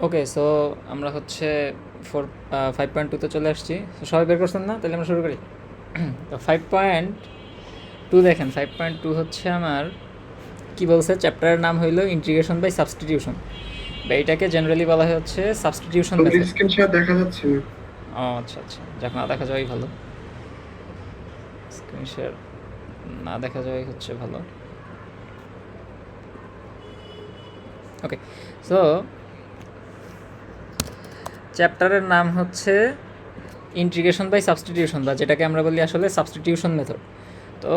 ওকে, so আমরা হচ্ছে 5.2 তে চলে আসছি। তো সবাই বের করছেন না? তাহলে আমরা শুরু করি। তো 5.2 দেখেন, 5.2 হচ্ছে আমার কি বলছে, চ্যাপ্টারের নাম হইল ইন্টিগ্রেশন বাই সাবস্টিটিউশন, বা এটাকে জেনারেলি বলা হয় হচ্ছে সাবস্টিটিউশন তোদের মেথড। স্ক্রিনশট দেখা যাচ্ছে না। ও আচ্ছা আচ্ছা, যাক না দেখা যাওয়াই ভালো। স্ক্রিন শেয়ার না দেখা যাওয়াই হচ্ছে ভালো। ওকে, সো চ্যাপ্টারের নাম হচ্ছে ইন্টিগ্রেশন বাই সাবস্টিটিউশন, বা যেটাকে আমরা বলি আসলে সাবস্টিটিউশন মেথড। তো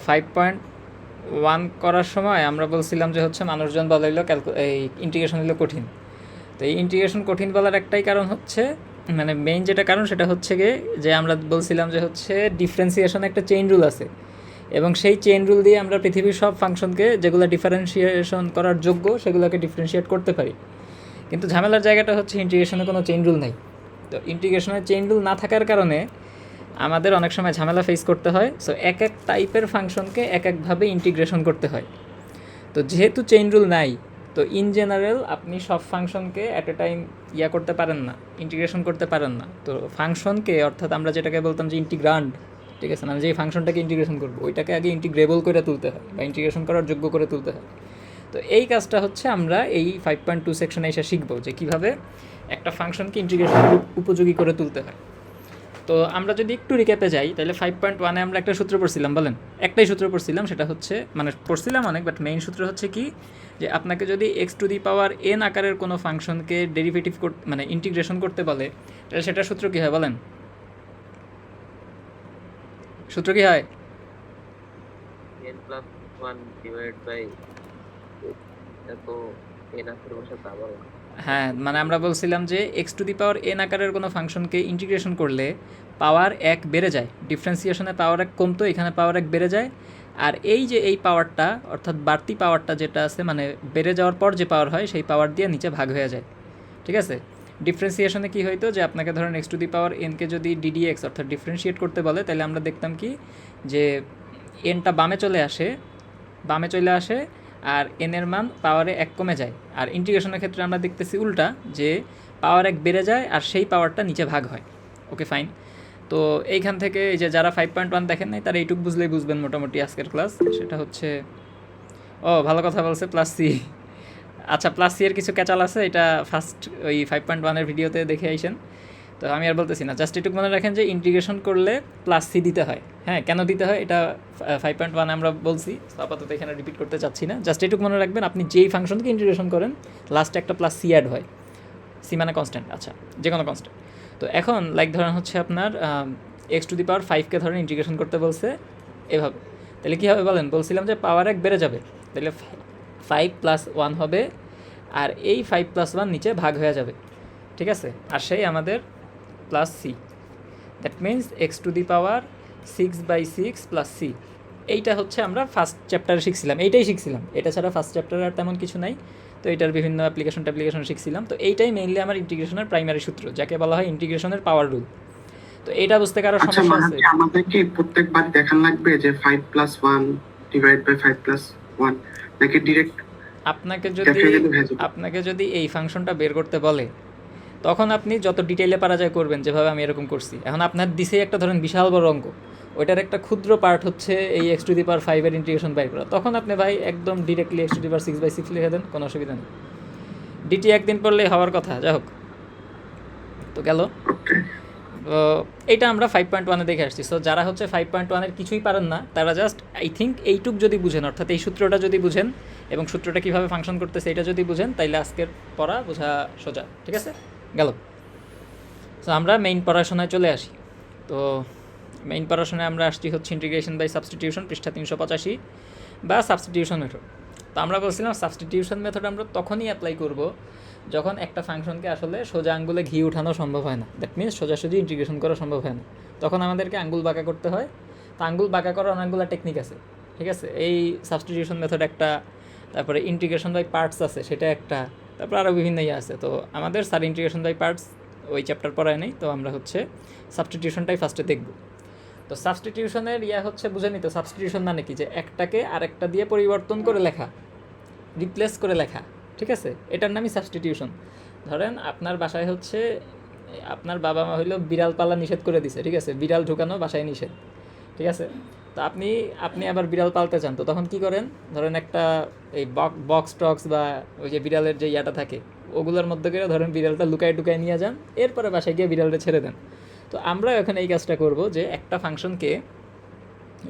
5.1 করার সময় আমরা বলছিলাম যে হচ্ছে মানুষজন বলাইলো এই ইন্টিগ্রেশন হইলো কঠিন। তো এই ইন্টিগ্রেশন কঠিন বলার একটাই কারণ হচ্ছে, মানে মেইন যেটা কারণ সেটা হচ্ছে গিয়ে যে আমরা বলছিলাম যে হচ্ছে ডিফারেন্সিয়েশন একটা চেইন রুল আছে, এবং সেই চেইন রুল দিয়ে আমরা পৃথিবীর সব ফাংশনকে যেগুলো ডিফারেন্সিয়েশন করার যোগ্য সেগুলোকে ডিফারেন্সিয়েট করতে পারি। কিন্তু ঝামেলার জায়গাটা হচ্ছে ইন্টিগ্রেশনে কোনো চেইন রুল নাই। তো ইন্টিগ্রেশনের চেইন রুল না থাকার কারণে আমাদের অনেক সময় ঝামেলা ফেস করতে হয়। সো এক এক টাইপের ফাংশনকে এক একভাবে ইন্টিগ্রেশন করতে হয়। তো যেহেতু চেইন রুল নাই, তো ইন জেনারেল আপনি সব ফাংশনকে অ্যাট এ টাইম করতে পারেন না, ইন্টিগ্রেশন করতে পারেন না। তো ফাংশনকে, অর্থাৎ আমরা যেটাকে বলতাম যে ইন্টিগ্রান্ড, ঠিক আছে, মানে যেই ফাংশনটাকে ইন্টিগ্রেশন করবো ওইটাকে আগে ইন্টিগ্রেবল করে তুলতে হয় বা ইন্টিগ্রেশন করার যোগ্য করে তুলতে হয়। তো এই কাজটা হচ্ছে আমরা এই 5.2 সেকশনে এসে শিখবো যে কীভাবে একটা ফাংশনকে ইন্টিগ্রেশন উপযোগী করে তুলতে হয়। তো আমরা যদি একটু রিক্যাপে যাই, তাহলে 5.1-এ আমরা একটা সূত্র পড়ছিলাম, বলেন? একটাই সূত্র পড়ছিলাম, সেটা হচ্ছে, মানে পড়ছিলাম অনেক, বাট মেইন সূত্র হচ্ছে কি, যে আপনাকে যদি x⁴n আকারের কোনো ফাংশনকে ডেরিভেটিভ করতে, মানে ইন্টিগ্রেশন করতে বলে, তাহলে সেটার সূত্র কী হয় বলেন? সূত্র কী হয়? n plus 1 divided by x, এটা তো n আকারে বসাতে আবার হ্যাঁ, মানে আমরা বলছিলাম যে x⁴n আকারের কোনো ফাংশনকে ইন্টিগ্রেশন করলে পাওয়ার 1 বেড়ে যায়, ডিফারেন্সিয়েশনে পাওয়ার 1 কমতো, এখানে পাওয়ার 1 বেড়ে যায়। আর এই যে এই পাওয়ারটা, অর্থাৎ বাড়তি পাওয়ারটা যেটা আছে, মানে বেড়ে যাওয়ার পর যে পাওয়ার হয় সেই পাওয়ার দিয়ে নিচে ভাগ হয়ে যায়, ঠিক আছে? ডিফারেন্সিয়েশনে কী হইতো, যে আপনাকে ধরেন x⁴n-কে যদি ddx অর্থাৎ ডিফারেন্সিয়েট করতে বলে, তাহলে আমরা দেখতাম কি, যে এনটা বামে চলে আসে, আর এনের মান পাওয়ারে 1 কমে যায়। আর ইন্টিগ্রেশনের ক্ষেত্রে আমরা দেখতেছি উল্টা, যে পাওয়ার 1 বেড়ে যায় আর সেই পাওয়ারটা নিচে ভাগ হয়। ওকে, ফাইন। তো এইখান থেকে এই যে যারা 5.1 দেখেন নাই তারা এইটুকু বুঝলেই বুঝবেন মোটামুটি আজকের ক্লাস। সেটা হচ্ছে, ও ভালো কথা বলছে, প্লাস সি। আচ্ছা, প্লাস সি এর কিছু ক্যাচাল আছে, এটা ফার্স্ট ওই 5.1-এর ভিডিওতে দেখে আইসেন। তো আমি আর বলতেছি না, জাস্ট এটুকু মনে রাখেন যে ইন্টিগ্রেশন করলে প্লাস সি দিতে হয়। হ্যাঁ, কেন দিতে হয় এটা 5.1 আমরা বলছি, তো আপাতত এখানে রিপিট করতে চাচ্ছি না। জাস্ট এটুকু মনে রাখবেন, আপনি যেই ফাংশনকে ইন্টিগ্রেশন করেন লাস্টে একটা প্লাস সি অ্যাড হয়। সি মানে কনস্ট্যান্ট, আচ্ছা, যে কোনো কনস্ট্যান্ট। তো এখন লাইক ধরেন হচ্ছে আপনার x⁵কে ধরেন ইন্টিগ্রেশন করতে বলছে এভাবে, তাহলে কী হবে বলেন? বলছিলাম যে পাওয়ার 1 বেড়ে যাবে, তাহলে 5+1 হবে, আর এই 5+1 নিচে ভাগ হয়ে যাবে, ঠিক আছে? আর সেই আমাদের plus C, that means x⁶6/6 plus C. এইটা হচ্ছে আমরা ফার্স্ট চ্যাপ্টারে শিখছিলাম, এইটাই শিখছিলাম, এটা ছাড়া ফার্স্ট চ্যাপ্টারে আর তেমন কিছু নাই। তো এটার বিভিন্ন অ্যাপ্লিকেশন শিখছিলাম। তো এইটাই মেইনলি আমার ইন্টিগ্রেশনের প্রাইমারি সূত্র, যাকে বলা হয় ইন্টিগ্রেশনের পাওয়ার রুল। তো এইটা বুঝতে কারো আচ্ছা সমস্যা আছে? মাহাতি, আমাদের কি প্রত্যেকবার দেখান লাগবে যে 5+1 ডিভাইড বাই 5+1, নাকি ডিরেক্ট আপনাকে যদি দেখাই দিলে হয়ে যাবে? আপনাকে যদি এই ফাংশনটা বের করতে বলে, তখন আপনি যত ডিটেইলে পারা যায় করবেন, যেভাবে আমি এরকম করছি। এখন আপনার দিছেই একটা ধরেন বিশাল বড় অঙ্ক, ওইটার একটা ক্ষুদ্র পার্ট হচ্ছে এই x⁵ ইন্টিগ্রেশন বাইর করা, তখন আপনি ভাই একদম ডিরেক্টলি x⁶6/6 লিখে দেন, কোনো অসুবিধা নেই। ডিটি একদিন পড়লেই হওয়ার কথা, যাই হোক। তো গেল। ওকে। তো এইটা আমরা 5.1-এ দেখে আসছি। সো যারা হচ্ছে 5.1-এর কিছুই পারেন না, তারা জাস্ট আই থিঙ্ক এইটুক যদি বুঝেন, অর্থাৎ এই সূত্রটা যদি বুঝেন এবং সূত্রটা কীভাবে ফাংশন করতেছে এটা যদি বুঝেন, তাইলে আজকের পড়া বোঝা সোজা, ঠিক আছে? গেল। সো আমরা মেইন পড়াশোনায় চলে আসি। তো মেইন পড়াশোনায় আমরা আসছি হচ্ছে ইন্টিগ্রেশন বাই সাবস্টিটিউশন, পৃষ্ঠা 385, বা সাবস্টিটিউশন মেথড। তো আমরা বলছিলাম সাবস্টিটিউশন মেথড আমরা তখনই অ্যাপ্লাই করব যখন একটা ফাংশনকে আসলে সোজা আঙ্গুলে ঘি উঠানো সম্ভব হয় না, দ্যাট মিনস সোজাসুজি ইন্টিগ্রেশন করা সম্ভব হয় না, তখন আমাদেরকে আঙ্গুল বাঁকা করতে হয়। তো আঙ্গুল বাঁকা করার অনেকগুলো টেকনিক আছে, ঠিক আছে? এই সাবস্টিটিউশন মেথড একটা, তারপরে ইন্টিগ্রেশন বাই পার্টস আছে সেটা একটা, তারপর আরও বিভিন্ন ইয়ে আছে। তো আমাদের স্যার ইন্টিগ্রেশন বাই পার্টস ওই চ্যাপ্টার পড়ায় নেই, তো আমরা হচ্ছে সাবস্টিটিউশনটাই ফার্স্টে দেখব। তো সাবস্টিটিউশনের হচ্ছে বুঝে নিতে, সাবস্টিটিউশন মানে কি, যে একটাকে আরেকটা দিয়ে পরিবর্তন করে লেখা, রিপ্লেস করে লেখা, ঠিক আছে? এটার নামই সাবস্টিটিউশন। ধরেন আপনার বাসায় হচ্ছে আপনার বাবা মা হইলো বিড়াল পালা নিষেধ করে দিছে, ঠিক আছে, বিড়াল ঢুকানো বাসায় নিষেধ, ঠিক আছে। তো আপনি আপনি আবার বিড়াল পালতে চান, তো তখন কি করেন, ধরেন একটা এই বক্স টক্স বা ওই যে বিড়ালের যে ইয়াটা থাকে ওগুলোর মধ্যে করে ধরেন বিড়ালটা লুকায় টুকায় নিয়ে যান, এরপরে বাসায় গিয়ে বিড়ালটা ছেড়ে দেন। তো আমরা এখন এই কাজটা করব যে একটা ফাংশনকে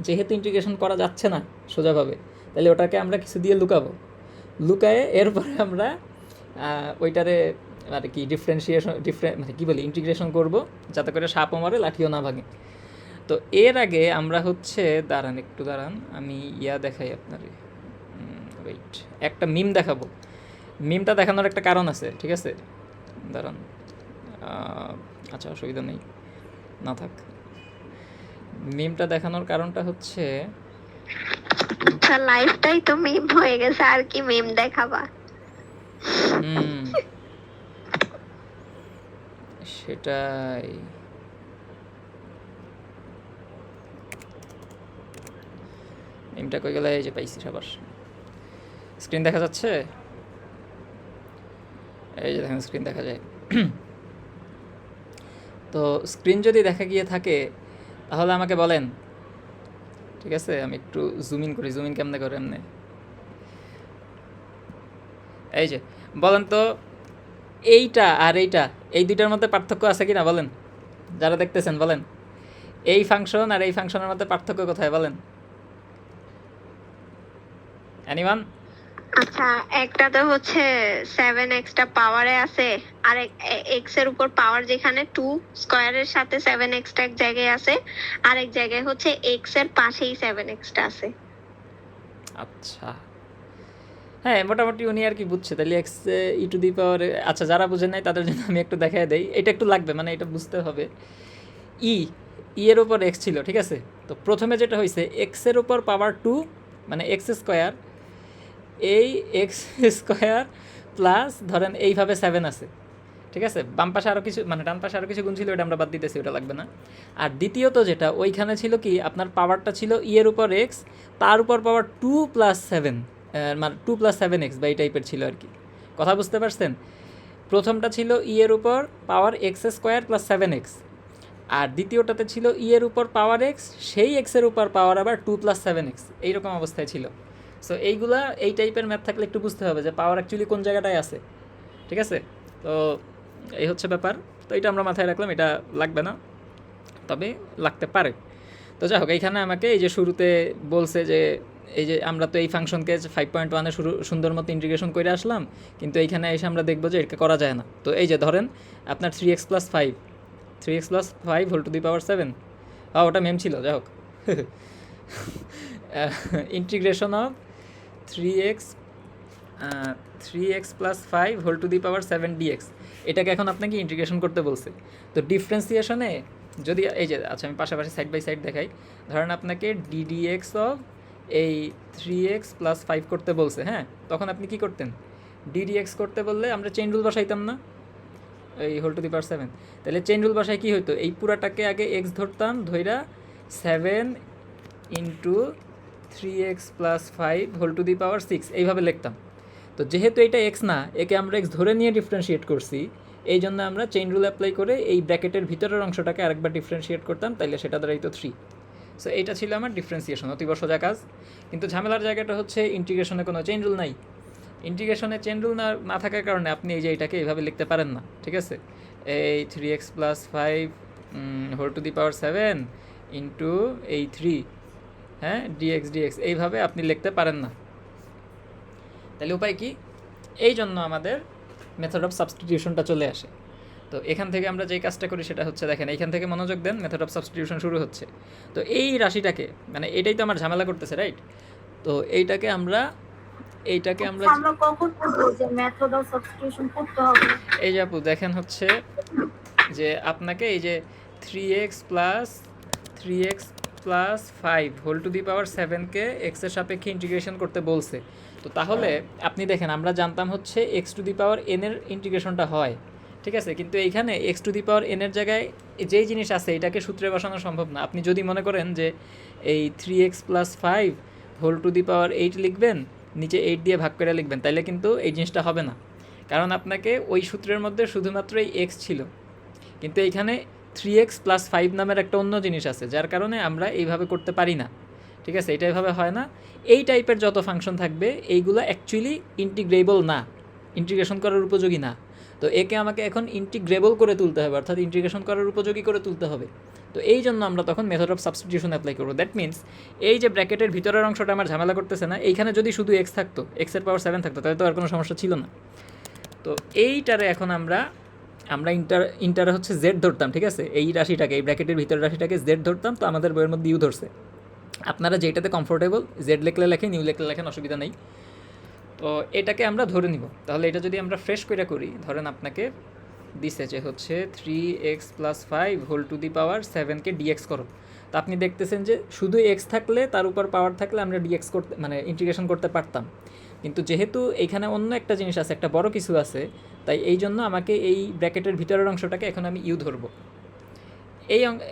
যেহেতু ইন্টিগ্রেশন করা যাচ্ছে না সোজাভাবে, তাহলে ওটাকে আমরা কিছু দিয়ে লুকাবো, লুকায়ে এরপরে আমরা ওইটারে আর কি মানে কী বলি ইন্টিগ্রেশন করব, যাতে করে সাপও মারে লাঠিও না ভাঙে। তো এর আগে আমরা হচ্ছে একটু দাঁড়ান, আমি ইয়া দেখাই আপনার, ওয়েট, একটা মিম দেখাবো। মিমটা দেখানোর একটা কারণ আছে, ঠিক আছে, দাঁড়ান। আচ্ছা, অসুবিধা নেই, না থাক। মিমটা দেখানোর কারণটা হচ্ছে লাইফটাই তো মিম হয়ে গেছে, আর কি মিম দেখাবা? সেটাই। মিমটা কই গেল? এই যে পাইছি, সবার স্ক্রিন দেখা যাচ্ছে, এই যে দেখেন স্ক্রিন দেখা যায়। তো স্ক্রিন যদি দেখা গিয়ে থাকে তাহলে আমাকে বলেন, ঠিক আছে। আমি একটু জুম ইন করি, জুম ইন কেমনে করে এমনি, এই যে বলেন তো এইটা আর এইটা, এই দুইটার মধ্যে পার্থক্য আছে কি না বলেন, যারা দেখতেছেন বলেন। এই ফাংশন আর এই ফাংশনের মধ্যে পার্থক্য কোথায় বলেন? এনিওয়ান? আচ্ছা, একটা তো হচ্ছে 7x টা পাওয়ারে আছে, আর x এর উপর পাওয়ার যেখানে 2 স্কয়ারের সাথে 7x টা এক জায়গায় আছে, আর এক জায়গায় হচ্ছে x এর পাশেই 7x টা আছে। আচ্ছা, হ্যাঁ, মোটামুটি উনি আর কি বুঝছে। তাহলে এক্স ই টু দি পাওয়ার, আচ্ছা যারা বুঝেন নাই তাদের জন্য আমি একটু দেখাই দেই, এটা একটু লাগবে, মানে এটা বুঝতে হবে। ই এর উপর এক্স ছিল, ঠিক আছে। তো প্রথমে যেটা হয়েছে এক্সের উপর পাওয়ার 2 মানে এক্স স্কোয়ার, এই এক্স স্কোয়ার প্লাস ধরেন এইভাবে 7 আছে, ঠিক আছে। বাম পাশে আরও কিছু, মানে ডান পাশে আরও কিছু গুণ ছিল, ওটা আমরা বাদ দিতেছি, ওটা লাগবে না। আর দ্বিতীয়ত যেটা ওইখানে ছিল কি, আপনার পাওয়ারটা ছিল ই এর উপর এক্স, তার উপর পাওয়ার 2 + 7, মানে 2 + 7x বা এই টাইপের ছিল আর কি। কথা বুঝতে পারছেন? প্রথমটা ছিল ই এর উপর power x square plus 7x, আর দ্বিতীয়টাতে ছিল ই এর উপর পাওয়ার এক্স, সেই এক্সের উপর পাওয়ার আবার 2 + 7x, এইরকম অবস্থায় ছিল। সো এইগুলা এই টাইপের ম্যাথ থাকলে একটু বুঝতে হবে যে পাওয়ার অ্যাকচুয়ালি কোন জায়গাটায় আছে, ঠিক আছে। তো এই হচ্ছে ব্যাপার। তো এটা আমরা মাথায় রাখলাম, এটা লাগবে না, তবে লাগতে পারে। তো যাই হোক, এইখানে আমাকে এই যে শুরুতে বলছে যে এই যে আমরা তো এই ফাংশনকে 5.1-এ সুন্দর মতো ইন্টিগ্রেশন করে আসলাম, কিন্তু এইখানে এসে আমরা দেখবো যে এটা করা যায় না। তো এই যে ধরেন আপনার 3x + 5, 3x + 5 whole to the power 7, ওটা মেম ছিল, যাই হোক। Integration of 3x + 5 whole to the power 7 dx, এটাকে এখন আপনাকে ইন্টিগ্রেশন করতে বলছে। তো ডিফারেন্সিয়েশনে যদি এই যে, আচ্ছা আমি পাশাপাশি সাইড বাই সাইড দেখাই, ধরেন আপনাকে ddx অফ এই 3x + 5 করতে বলছে, হ্যাঁ, তখন আপনি কি করতেন? ddx করতে বললে আমরা চেইন রুল বসাইতাম না, এই হোল টু দি পাওয়ার 7, তাহলে চেইন রুল বসায় কী হতো, এই পুরাটাকে আগে x ধরতাম, ধইরা 7 × 3x + 5 whole to the power 6 এইভাবে লিখতাম। তো যেহেতু এটা এক্স না, একে আমরা এক্স ধরে নিয়ে ডিফারেন্সিয়েট করছি, এই জন্য আমরা চেইন রুল অ্যাপ্লাই করে এই ব্র্যাকেটের ভিতরের অংশটাকে আরেকবার ডিফারেন্সিয়েট করতাম, তাইলে সেটা দ্বারাই তো 3। সো এইটা ছিল আমার ডিফারেন্সিয়েশন, অতীব সোজা কাজ। কিন্তু ঝামেলার জায়গাটা হচ্ছে ইন্টিগ্রেশনে কোনো চেইন রুল নাই। ইন্টিগ্রেশনে চেইন রুল না থাকার কারণে আপনি এই যে এইটাকে এইভাবে লিখতে পারেন না, ঠিক আছে। এই 3x + 5 whole to the power 7 into এই 3, হ্যাঁ, dx এইভাবে আপনি লিখতে পারেন না। তাহলে উপায় কি? এই জন্য আমাদের মেথড অফ সাবস্টিটিউশনটা চলে আসে। তো এখান থেকে আমরা যেই কাজটা করি সেটা হচ্ছে, দেখেন এইখান থেকে মনোযোগ দেন, মেথড অফ সাবস্টিটিউশন শুরু হচ্ছে। তো এই রাশিটাকে, মানে এটাই তো আমার ঝামেলা করতেছে, রাইট। তো এইটাকে আমরা কখন বুঝবো যে মেথড অফ সাবস্টিটিউশন করতে হবে? এই যে আপু দেখেন হচ্ছে যে আপনাকে এই যে 3x + 5 whole to the power 7কে এক্স এর সাপেক্ষে ইন্টিগ্রেশন করতে বলছে। তো তাহলে আপনি দেখেন, আমরা জানতাম হচ্ছে x to the power n এর ইন্টিগ্রেশনটা হয়, ঠিক আছে। কিন্তু এইখানে x to the power n এর জায়গায় যেই জিনিস আছে এটাকে সূত্রে বসানো সম্ভব না। আপনি যদি মনে করেন যে এই 3x + 5 whole to the power 8 লিখবেন, নিচে 8 দিয়ে ভাগ করে লিখবেন, তাইলে কিন্তু এই জিনিসটা হবে না। কারণ আপনাকে ওই সূত্রের মধ্যে শুধুমাত্র এই এক্স ছিল, কিন্তু এইখানে 3x + 5 নামের একটা অন্য জিনিস আছে, যার কারণে আমরা এইভাবে করতে পারি না। ঠিক আছে, এটা এভাবে হয় না। এই টাইপের যত ফাংশন থাকবে এইগুলো অ্যাকচুয়ালি ইন্টিগ্রেবল না, ইন্টিগ্রেশন করার উপযোগী না। তো একে আমাকে এখন ইন্টিগ্রেবল করে তুলতে হবে, অর্থাৎ ইন্টিগ্রেশন করার উপযোগী করে তুলতে হবে। তো এই জন্য আমরা তখন মেথড অফ সাবস্টিটিউশন অ্যাপ্লাই করবো। দ্যাট মিনস এই যে ব্র্যাকেটের ভিতরের অংশটা আমার ঝামেলা করতেছে না, এইখানে যদি শুধু এক্স থাকতো, এক্সের পাওয়ার 7 থাকতো, তাহলে তো আর কোনো সমস্যা ছিল না। তো এইটারে এখন আমরা ইন্টারে হচ্ছে জেড ধরতাম। ঠিক আছে, এই রাশিটাকে, এই ব্র্যাকেটের ভিতরের রাশিটাকে জেড ধরতাম। তো আমাদের বইয়ের মধ্যে ইউ ধরছে। আপনারা যেটাতে কমফোর্টেবল, জেড লিখলে লেখেন, ইউ লিখলে লেখেন, অসুবিধা নেই। তো এটাকে আমরা ধরে নিব। তাহলে এটা যদি আমরা ফ্রেশ করে করি, ধরেন আপনাকে দিছে যে হচ্ছে 3x + 5 whole to the power 7কে ডিএক্স করো। তো আপনি দেখতেছেন যে শুধু এক্স থাকলে, তার উপর পাওয়ার থাকলে আমরা ডিএক্স করতে, মানে ইন্টিগ্রেশন করতে পারতাম। কিন্তু যেহেতু এইখানে অন্য একটা জিনিস আছে, একটা বড় কিছু আছে, তাই এই জন্য আমাকে এই ব্র্যাকেটের ভিতরের অংশটাকে এখন আমি ইউ ধরবো।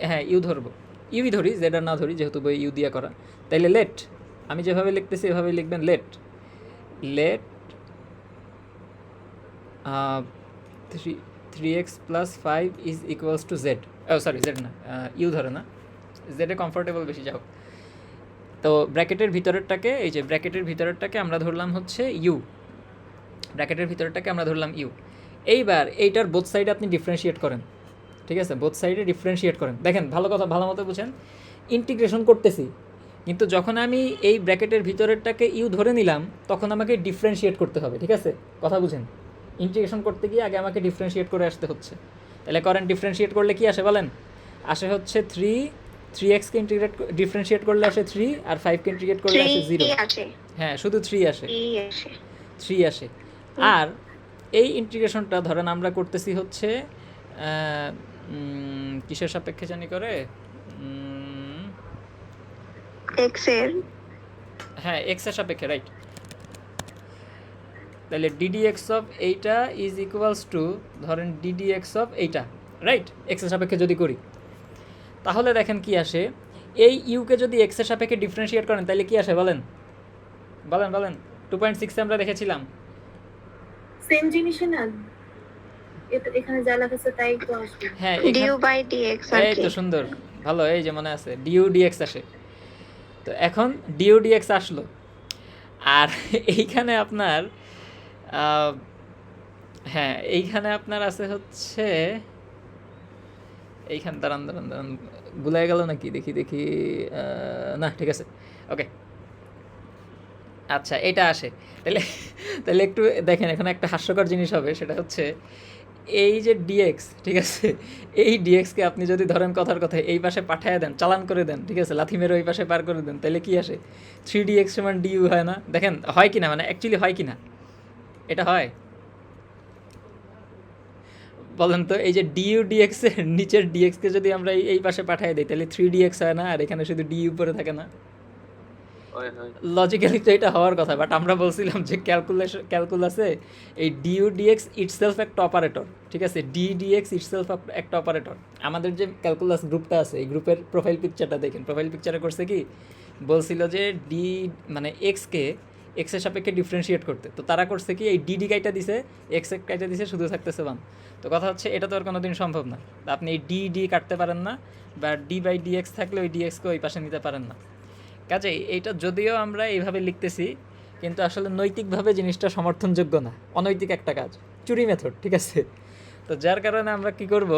হ্যাঁ, ইউ ধরবো, ইউই ধরি, জেড আর না ধরি, যেহেতু বই ইউ দিয়া করা। তাইলে লেট, আমি যেভাবে লিখতেছি এভাবেই লিখবেন, let 3x + 5 = z. Sorry, z না, ইউ ধরে না, জেডে কমফোর্টেবল বেশি, যাও। তো ব্র্যাকেটের ভিতরেরটাকে, এই যে ব্র্যাকেটের ভিতরেরটাকে আমরা ধরলাম হচ্ছে ইউ, ব্র্যাকেটের ভিতরেরটাকে আমরা ধরলাম ইউ। এইবার এইটার বোথ সাইডে আপনি ডিফারেন্সিয়েট করেন। ঠিক আছে, বোথ সাইডে ডিফারেন্সিয়েট করেন। দেখেন, ভালো মতো বুঝেন, ইন্টিগ্রেশন করতেছি, কিন্তু যখন আমি এই ব্র্যাকেটের ভিতরেরটাকে ইউ ধরে নিলাম, তখন আমাকে ডিফারেন্সিয়েট করতে হবে। ঠিক আছে, কথা বুঝেন, ইন্টিগ্রেশন করতে গিয়ে আগে আমাকে ডিফারেন্সিয়েট করে আসতে হচ্ছে। তাহলে করেন, ডিফারেন্সিয়েট করলে কি আসে বলেন? আসে হচ্ছে 3x কে ডিফারেন্সিয়েট করলে আসে 3, আর 5 কে ইন্টিগ্রেট করলে আসে 0। হ্যাঁ, শুধু 3 আসে, 3 আসে। আর এই ইন্টিগ্রেশনটা ধরেন আমরা করতেছি হচ্ছে কিসের সাপেক্ষে জানি করে, হ্যাঁ, এক্স এর সাপেক্ষে, রাইট। তাহলে ddx অফ এইটা ইজ ইকুয়ালস টু, ধরেন ddx অফ এইটা, রাইট, এক্স এর সাপেক্ষে যদি করি, তাহলে দেখেন কি আসে। এই ইউকে যদি এক্স এর সাপেক্ষে ডিফারেন্সিয়েট করেন, তাহলে কি আসে বলেন? 2.6 আমরা দেখেছিলাম। সেম জিনিস না, এখানে যা লেখা আছে তাই তো আসবে। হ্যাঁ, du/dx, এই তো সুন্দর, ভালো, এই যে মনে আছে, du/dx আসে। তো এখন du/dx আসলো, আর এইখানে আপনার হ্যাঁ, এইখানে আপনার আছে হচ্ছে, এইখানে দাঁড়ান, গুলাই গেল নাকি, দেখি না, ঠিক আছে, ওকে, আচ্ছা, এটা আসে। তাহলে একটু দেখেন, এখানে একটা হাস্যকর জিনিস হবে, সেটা হচ্ছে এই যে ডিএক্স, ঠিক আছে, এই ডিএক্সকে আপনি যদি ধরেন কথার কথা এই পাশে পাঠিয়ে দেন, চালান করে দেন, ঠিক আছে, লাথি মেরে ওই পাশে পার করে দেন, তাহলে কি আসে? 3dx = du হয় না? দেখেন হয় কি না, মানে অ্যাকচুয়ালি হয় কি না, এটা হয় বলেন তো? এই যে du/dx এর নিচের ডিএক্সকে যদি আমরা এই পাশে পাঠিয়ে দিই, তাহলে 3dx হয় না, আর এখানে শুধু du পরে থাকে না? লজিক্যালি তো এটা হওয়ার কথা, বাট আমরা বলছিলাম যে ক্যালকুলাসে এই du/dx ইটসেলফ একটা অপারেটর। ঠিক আছে, ddx ইটসেলফ একটা অপারেটর। আমাদের যে ক্যালকুলাস গ্রুপটা আছে, এই গ্রুপের প্রোফাইল পিকচারটা দেখেন, প্রোফাইল পিকচারে করছে কি, বলছিল যে মানে এক্সকে এক্সের সাপেক্ষে ডিফারেন্সিয়েট করতে। তো তারা করছে কি, এই dd কাইটা দিছে, এক্স কাইটা দিছে, শুধু থাকতেছে 1। তো কথা হচ্ছে, এটা তো আর কোনোদিন সম্ভব না। আপনি এই d কাটতে পারেন না, বা d/dx থাকলে ওই dxকে ওই পাশে নিতে পারেন না। কাজেই এইটা যদিও আমরা এইভাবে লিখতেছি, কিন্তু আসলে নৈতিকভাবে জিনিসটা সমর্থনযোগ্য না, অনৈতিক একটা কাজ, চুরি মেথড। ঠিক আছে, তো যার কারণে আমরা কি করব,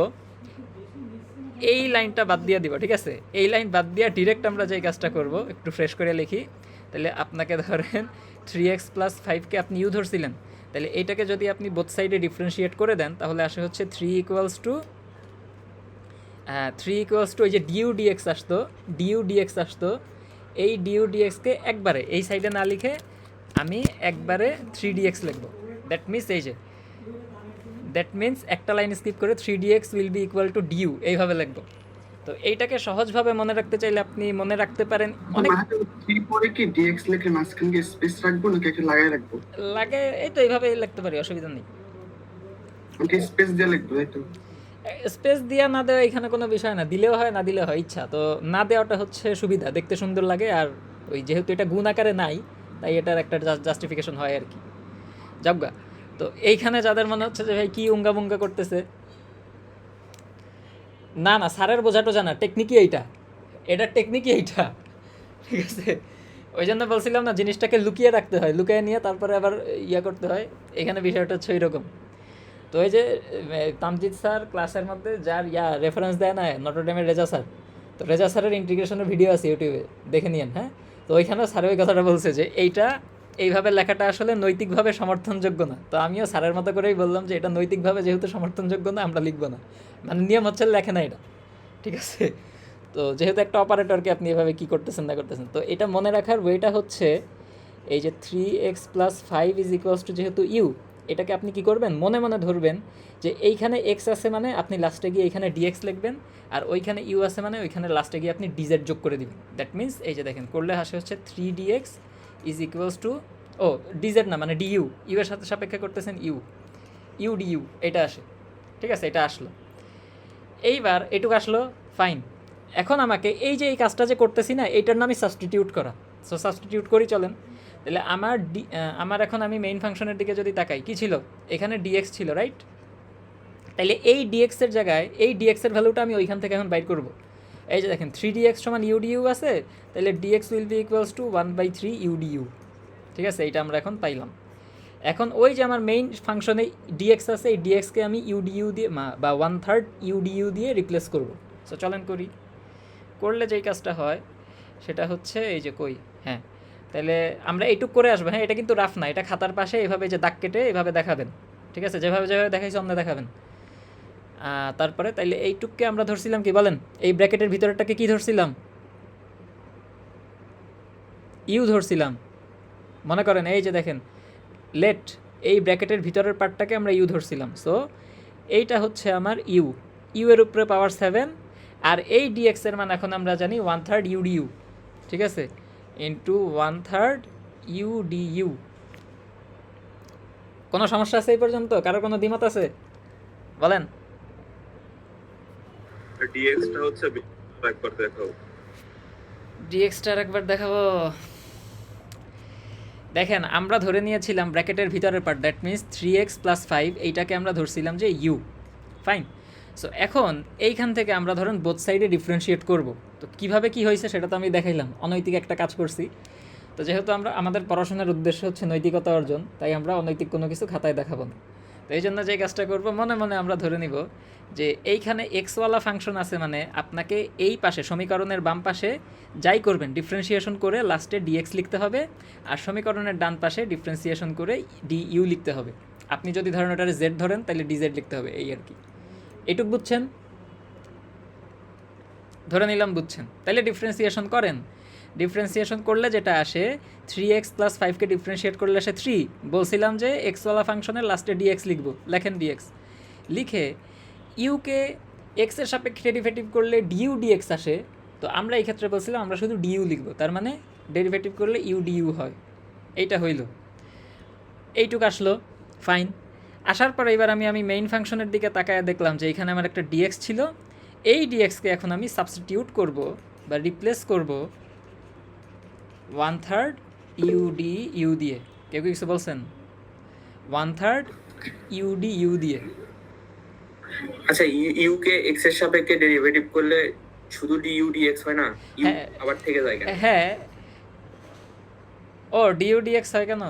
এই লাইনটা বাদ দিয়ে দিব। ঠিক আছে, এই লাইন বাদ দিয়ে ডিরেক্ট আমরা যে কাজটা করব, একটু ফ্রেশ করে লিখি। তাহলে আপনাকে ধরেন 3x + 5কে আপনি ইউ ধরছিলেন, তাহলে এইটাকে যদি আপনি বোথ সাইডে ডিফারেন্সিয়েট করে দেন, তাহলে আসে হচ্ছে 3 = ওই যে du/dx আসতো, এই du/dxকে একবারে এই সাইডে না লিখে আমি একবারে 3dx লিখব। দ্যাট মিনস একটা লাইন স্কিপ করে 3dx will be equal to du এইভাবে লিখব। তো এইটাকে সহজভাবে মনে রাখতে চাইলে আপনি মনে রাখতে পারেন অনেক। পরে কি dx লিখে মাঝখানে কি স্পেস রাখবো নাকি একে লাগায় রাখবো? লাগে, এই তো এইভাবে লিখতে পারি, অসুবিধা নেই। ওকে, স্পেস দিয়ে লিখবো, তাই তো? স্পেস দিয়া না দেওয়া এখানে কোনো বিষয় না, দিলেও হয়, না দিলে হয়, ইচ্ছা। তো না দেওয়াটা হচ্ছে সুবিধা, দেখতে সুন্দর লাগে, আর ওই যেহেতু এটা গুণ আকারে নাই, তাই এটার একটা জাস্টিফিকেশন হয় আর কি। যাবগা। তো এইখানে যাদের মনে হচ্ছে যে ভাই কী উঙ্গা বুঙ্গা করতেছে, না না স্যারের বোঝাটো জানা টেকনিকই এইটা, এটার টেকনিকই এইটা, ঠিক আছে। ওই জন্য বলছিলাম না জিনিসটাকে লুকিয়ে রাখতে হয়, লুকিয়ে নিয়ে তারপরে আবার ইয়া করতে হয়, এখানে বিষয়টা হচ্ছে ওইরকম। তো এই যে তামজিৎ স্যার ক্লাসের মধ্যে যার রেফারেন্স দেয় না নটরডেমের রেজা স্যার, তো রেজা স্যারের ইন্টিগ্রেশনের ভিডিও আছে ইউটিউবে, দেখে নিয়েন। হ্যাঁ, তো ওইখানেও স্যার ওই কথাটা বলছে যে এইভাবে লেখাটা আসলে নৈতিকভাবে সমর্থনযোগ্য না। তো আমিও স্যারের মতো করেই বললাম যে এটা নৈতিকভাবে যেহেতু সমর্থনযোগ্য না, আমরা লিখবো না, মানে নিয়ম হচ্ছে লেখে না এটা, ঠিক আছে। তো যেহেতু একটা অপারেটরকে আপনি এভাবে কী করতেছেন না করতেছেন, তো এটা মনে রাখার ওয়েটা হচ্ছে এই যে 3x+5 ইজ ইকুয়ালস টু যেহেতু ইউ, এটাকে আপনি কি করবেন, মনে মনে ধরবেন যে এইখানে এক্স আছে মানে আপনি লাস্টে গিয়ে এইখানে ডিএক্স লিখবেন, আর ওইখানে ইউ আছে মানে ওইখানে লাস্টে গিয়ে আপনি ডিজেড যোগ করে দিবেন। দ্যাট মিন্স এই যে দেখেন করলে আসে হচ্ছে 3dx ইজ ইকুয়ালস টু, ও ডিজেড না মানে ডিইউ, ইউ এর সাথে সাপেক্ষে করতেছেন ইউ ডিইউ, এটা আসে, ঠিক আছে, এটা আসলো। এইবার এটুকু আসলো, ফাইন। এখন আমাকে এই যে এই কাজটা যে করতেছি না, এইটার নামই সাবস্টিটিউট করা। সো সাবস্টিটিউট করি চলেন। তাহলে আমার এখন আমি মেইন ফাংশনের দিকে যদি তাকাই, কি ছিল এখানে ডিএক্স ছিল, রাইট? তাইলে এই ডিএক্সের জায়গায় এই ডিএক্সের ভ্যালুটা আমি ওইখান থেকে এখন বাইর করব। এই যে দেখেন 3dx সমান ইউ আছে, তাহলে d x will be equals to 1/3 u, ঠিক আছে, এইটা আমরা এখন পাইলাম। এখন ওই যে আমার মেইন ফাংশনে ডিএক্স আছে, এই ডিএক্সকে আমি ইউ দিয়ে বা 1/3 ইউ দিয়ে রিপ্লেস করব। সো চলেন করি। করলে যেই কাজটা হয় সেটা হচ্ছে এই যে কই, হ্যাঁ, তাহলে আমরা এইটুক করে আসবো। হ্যাঁ, এটা কিন্তু রাফ না, এটা খাতার পাশে এভাবে যে দাগ কেটে এভাবে দেখাবেন, ঠিক আছে, যেভাবে দেখাইছে অন্য দেখাবেন। তারপরে তাইলে এইটুককে আমরা ধরছিলাম কি বলেন, এই ব্র্যাকেটের ভিতরেরটাকে কি ধরছিলাম, ইউ ধরছিলাম, মনে করেন। এই যে দেখেন লেট, এই ব্র্যাকেটের ভিতরের পার্টটাকে আমরা ইউ ধরছিলাম। সো এইটা হচ্ছে আমার ইউ এর উপরে পাওয়ার 7, আর এই ডিএক্স এর মান এখন আমরা জানি 1/3 ইউ, ঠিক আছে, ইন্টু 1/3 ইউ। কোনো সমস্যা আছে এই পর্যন্ত? কারোর কোনো দ্বিমত আছে বলেন? ডিএক্সটা হচ্ছে একবার দেখাও। ডিএক্সটা একবার দেখাবো। দেখেন আমরা ধরে নিয়েছিলাম ব্র্যাকেটের ভিতরের পার্ট, দ্যাট মিন্স 3x+5, এইটাকে আমরা ধরছিলাম যে ইউ, ফাইন। সো এখন এইখান থেকে আমরা ধরেন বোথ সাইডে ডিফারেন্সিয়েট করব। তো কিভাবে কি হয়েছে সেটা তো আমি দেখাইলাম, অনৈতিক একটা কাজ করছি। তো যেহেতু আমাদের পড়াশোনার উদ্দেশ্য হচ্ছে নৈতিকতা অর্জন, তাই আমরা অনৈতিক কোনো কিছু খাতায় দেখাবো না। তো এই জন্য যে কাজটা করব, মনে মনে আমরা ধরে নিব যে এইখানে এক্সওয়ালা ফাংশন আছে, মানে আপনাকে এই পাশে সমীকরণের বাম পাশে যাই করবেন ডিফারেন্সিয়েশন করে লাস্টে ডিএক্স লিখতে হবে, আর সমীকরণের ডান পাশে ডিফারেন্সিয়েশন করে ডিইউ লিখতে হবে। আপনি যদি ধরেন ওটারে জেড ধরেন তাহলে ডিজেড লিখতে হবে, এই আর কি। এইটুক বুঝছেন? ধরে নিলাম বুঝছেন। তাহলে ডিফারেন্সিয়েশন করেন, ডিফারেন্সিয়েশন করলে যেটা আসে 3x+5কে ডিফারেন্সিয়েট করলে আসে 3। বলছিলাম যে এক্সওয়ালা ফাংশনের লাস্টে ডিএক্স লিখব, লেখেন ডিএক্স লিখে ইউকে এক্সের সাপেক্ষে ডেরিভেটিভ করলে ডিইউ ডিএক্স আসে। তো আমরা এই ক্ষেত্রে বলছিলাম আমরা শুধু ডিইউ লিখব, তার মানে ডেরিভেটিভ করলে ইউ ডিইউ হয়, এইটা হইল। এইটুক আসলো, ফাইন। আসার পর এবার আমি মেইন ফাংশনের দিকে তাকায় দেখলাম যে এখানে আমার একটা ডিএক্স ছিল, এই ডিএক্সকে এখন আমি সাবস্টিটিউট করব বা রিপ্লেস করব 1/3 ইউ দিয়ে। কেউ কিছু বলছেন? 1/3 ইউ দিয়ে। আচ্ছা, ইউ কে এক্স এর সাপেক্ষে ডেরিভেটিভ করলে শুধু ডিইউ ডিএক্স হয় না, ইউ হ্যাঁ। আবার থেকে যায় কেন? হ্যাঁ, ও ডিইউ ডিএক্স হয় কেন?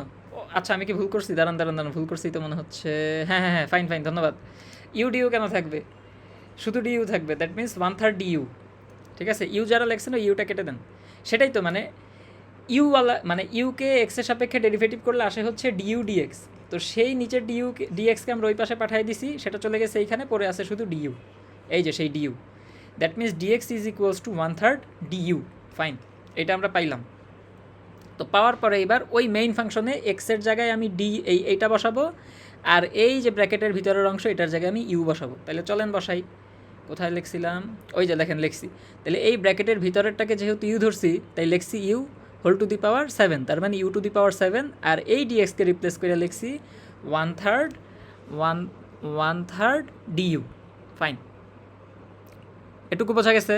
আচ্ছা আমি কি ভুল করছি? দাঁড়ান ভুল করছি তো মনে হচ্ছে। হ্যাঁ, ফাইন, ধন্যবাদ। ইউ ডিইউ কেন থাকবে? শুধু ডিইউ থাকবে, দ্যাট মিন্স 1/3 ডিইউ, ঠিক আছে। ইউ যারা লেখছেন ওই ইউটা কেটে দেন, সেটাই তো, মানে ইউওয়ালা মানে ইউকে এক্সের সাপেক্ষে ডেরিভেটিভ করলে আসে হচ্ছে ডিইউ ডিএক্স। তো সেই নিচের ডিএক্সকে আমরা ওই পাশে পাঠিয়ে দিছি, সেটা চলে গেছে এইখানে, পড়ে আছে শুধু ডিইউ, এই যে সেই d u. That means d x is equals to 1/3 d u, fine. এটা আমরা পাইলাম। তো পাওয়ার পরে এবার ওই মেইন ফাংশনে এক্সের জায়গায় আমি এইটা বসাবো, আর এই যে ব্র্যাকেটের ভিতরের অংশ এটার জায়গায় আমি ইউ বসাবো। তাহলে চলেন বসাই। কোথায় লিখছিলাম? ওই যে দেখেন লিখছি। তাহলে এই ব্র্যাকেটের ভিতরেরটাকে যেহেতু ইউ ধরছি, তাই লিখছি you whole to the power 7, তার মানে ইউ টু দি পাওয়ার 7, আর এই ডিএক্সকে রিপ্লেস করে লিখছি 1/3 ডিইউ, ফাইন। এটুকু বোঝা গেছে?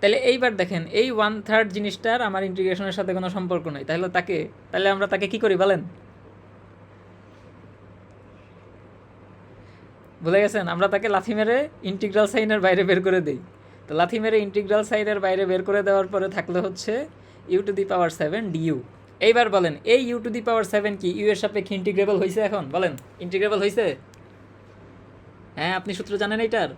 তাহলে এইবার দেখেন এই 1/3 জিনিসটার আমার ইন্টিগ্রেশনের সাথে কোনো সম্পর্ক নেই, তাহলে আমরা তাকে কী করি বলেন? ভুলে গেছেন? আমরা তাকে লাথি মেরে ইন্টিগ্রাল সাইনের বাইরে বের করে দিই। তো লাথি মেরে ইন্টিগ্রাল সাইনের বাইরে বের করে দেওয়ার পরে থাকলে হচ্ছে u⁻7 du। এইবার বলেন এই u⁻7 কি ইউ এর সাপেক্ষে ইন্টিগ্রেবল হয়েছে এখন? বলেন ইন্টিগ্রেবল হয়েছে? হ্যাঁ, আপনি সূত্র জানেন এইটার?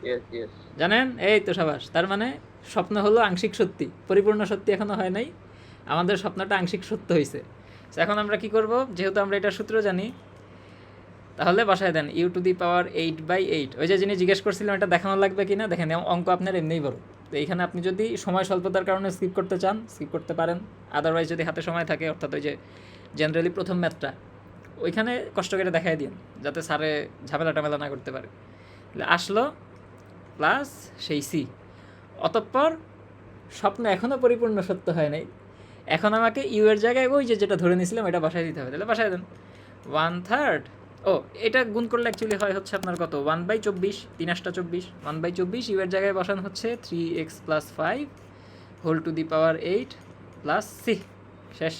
ইয়েস জানেন? এই তো সাবাস। তার মানে স্বপ্ন হলো আংশিক সত্যি, পরিপূর্ণ সত্যি এখনো হয় নাই, আমাদের স্বপ্নটা আংশিক সত্য হয়েছে। তো এখন আমরা কি করব, যেহেতু আমরা এটার সূত্র জানি, তাহলে বসায় দেন u⁸8/8। ওই যে যিনি জিজ্ঞেস করছিলাম এটা দেখানো লাগবে কিনা, দেখেন অঙ্ক আপনার এমনিই বড়। তো এইখানে আপনি যদি সময় স্বল্পতার কারণে স্কিপ করতে চান স্কিপ করতে পারেন, আদারওয়াইজ যদি হাতে সময় থাকে, অর্থাৎ ওই যে জেনারেলি প্রথম ম্যাথটা ওইখানে কষ্ট করে দেখাই দিন, যাতে স্যারে ঝামেলা টামেলা না করতে পারে। তাহলে আসলো প্লাস সেই সি। অতঃপর স্বপ্ন এখনও পরিপূর্ণ সত্য হয় নাই, এখন আমাকে ইউ এর জায়গায় ওই যে যেটা ধরে নিয়েছিলাম এটা বসাই দিতে হবে। তাহলে বসাই দেন 1/3। ও এটা গুণ করলে অ্যাকচুয়ালি হয় হচ্ছে আপনার কত, 1/24, 3 8 24, 1/24 ইউ এর জায়গায় বসান হচ্ছে 3x + 5 whole to the power 8 plus C. শেষ।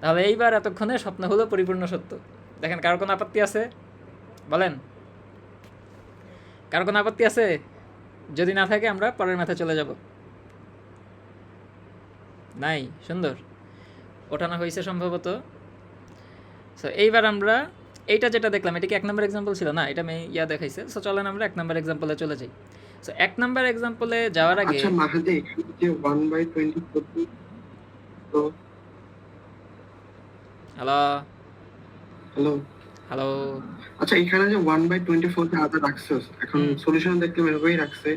তাহলে এইবার এতক্ষণে স্বপ্ন হলো পরিপূর্ণ সত্য। দেখেন কারো কোনো আপত্তি আছে? বলেন কারো কোনো আপত্তি আছে? যদি না থাকে আমরা পরের ম্যাথে চলে যাব। নাই? সুন্দর, ওঠানো হয়েছে সম্ভবত। সো এইবার আমরা এইটা যেটা দেখলাম এটা কি 1 নম্বর এক্সাম্পল ছিল না? এটা আমি দেখাইছে। সো চলেন আমরা 1 নম্বর এক্সাম্পলে চলে যাই। সো 1 নম্বর এক্সাম্পলে যাওয়ার আগে আচ্ছা মাহাদি, এখানে যে 1/24 তো হ্যালো হ্যালো, হ্যালো আচ্ছা এখানে যে 1/24 কে আলাদা রাখছো, এখন সলিউশন দেখলে এভাবেই রাখছে।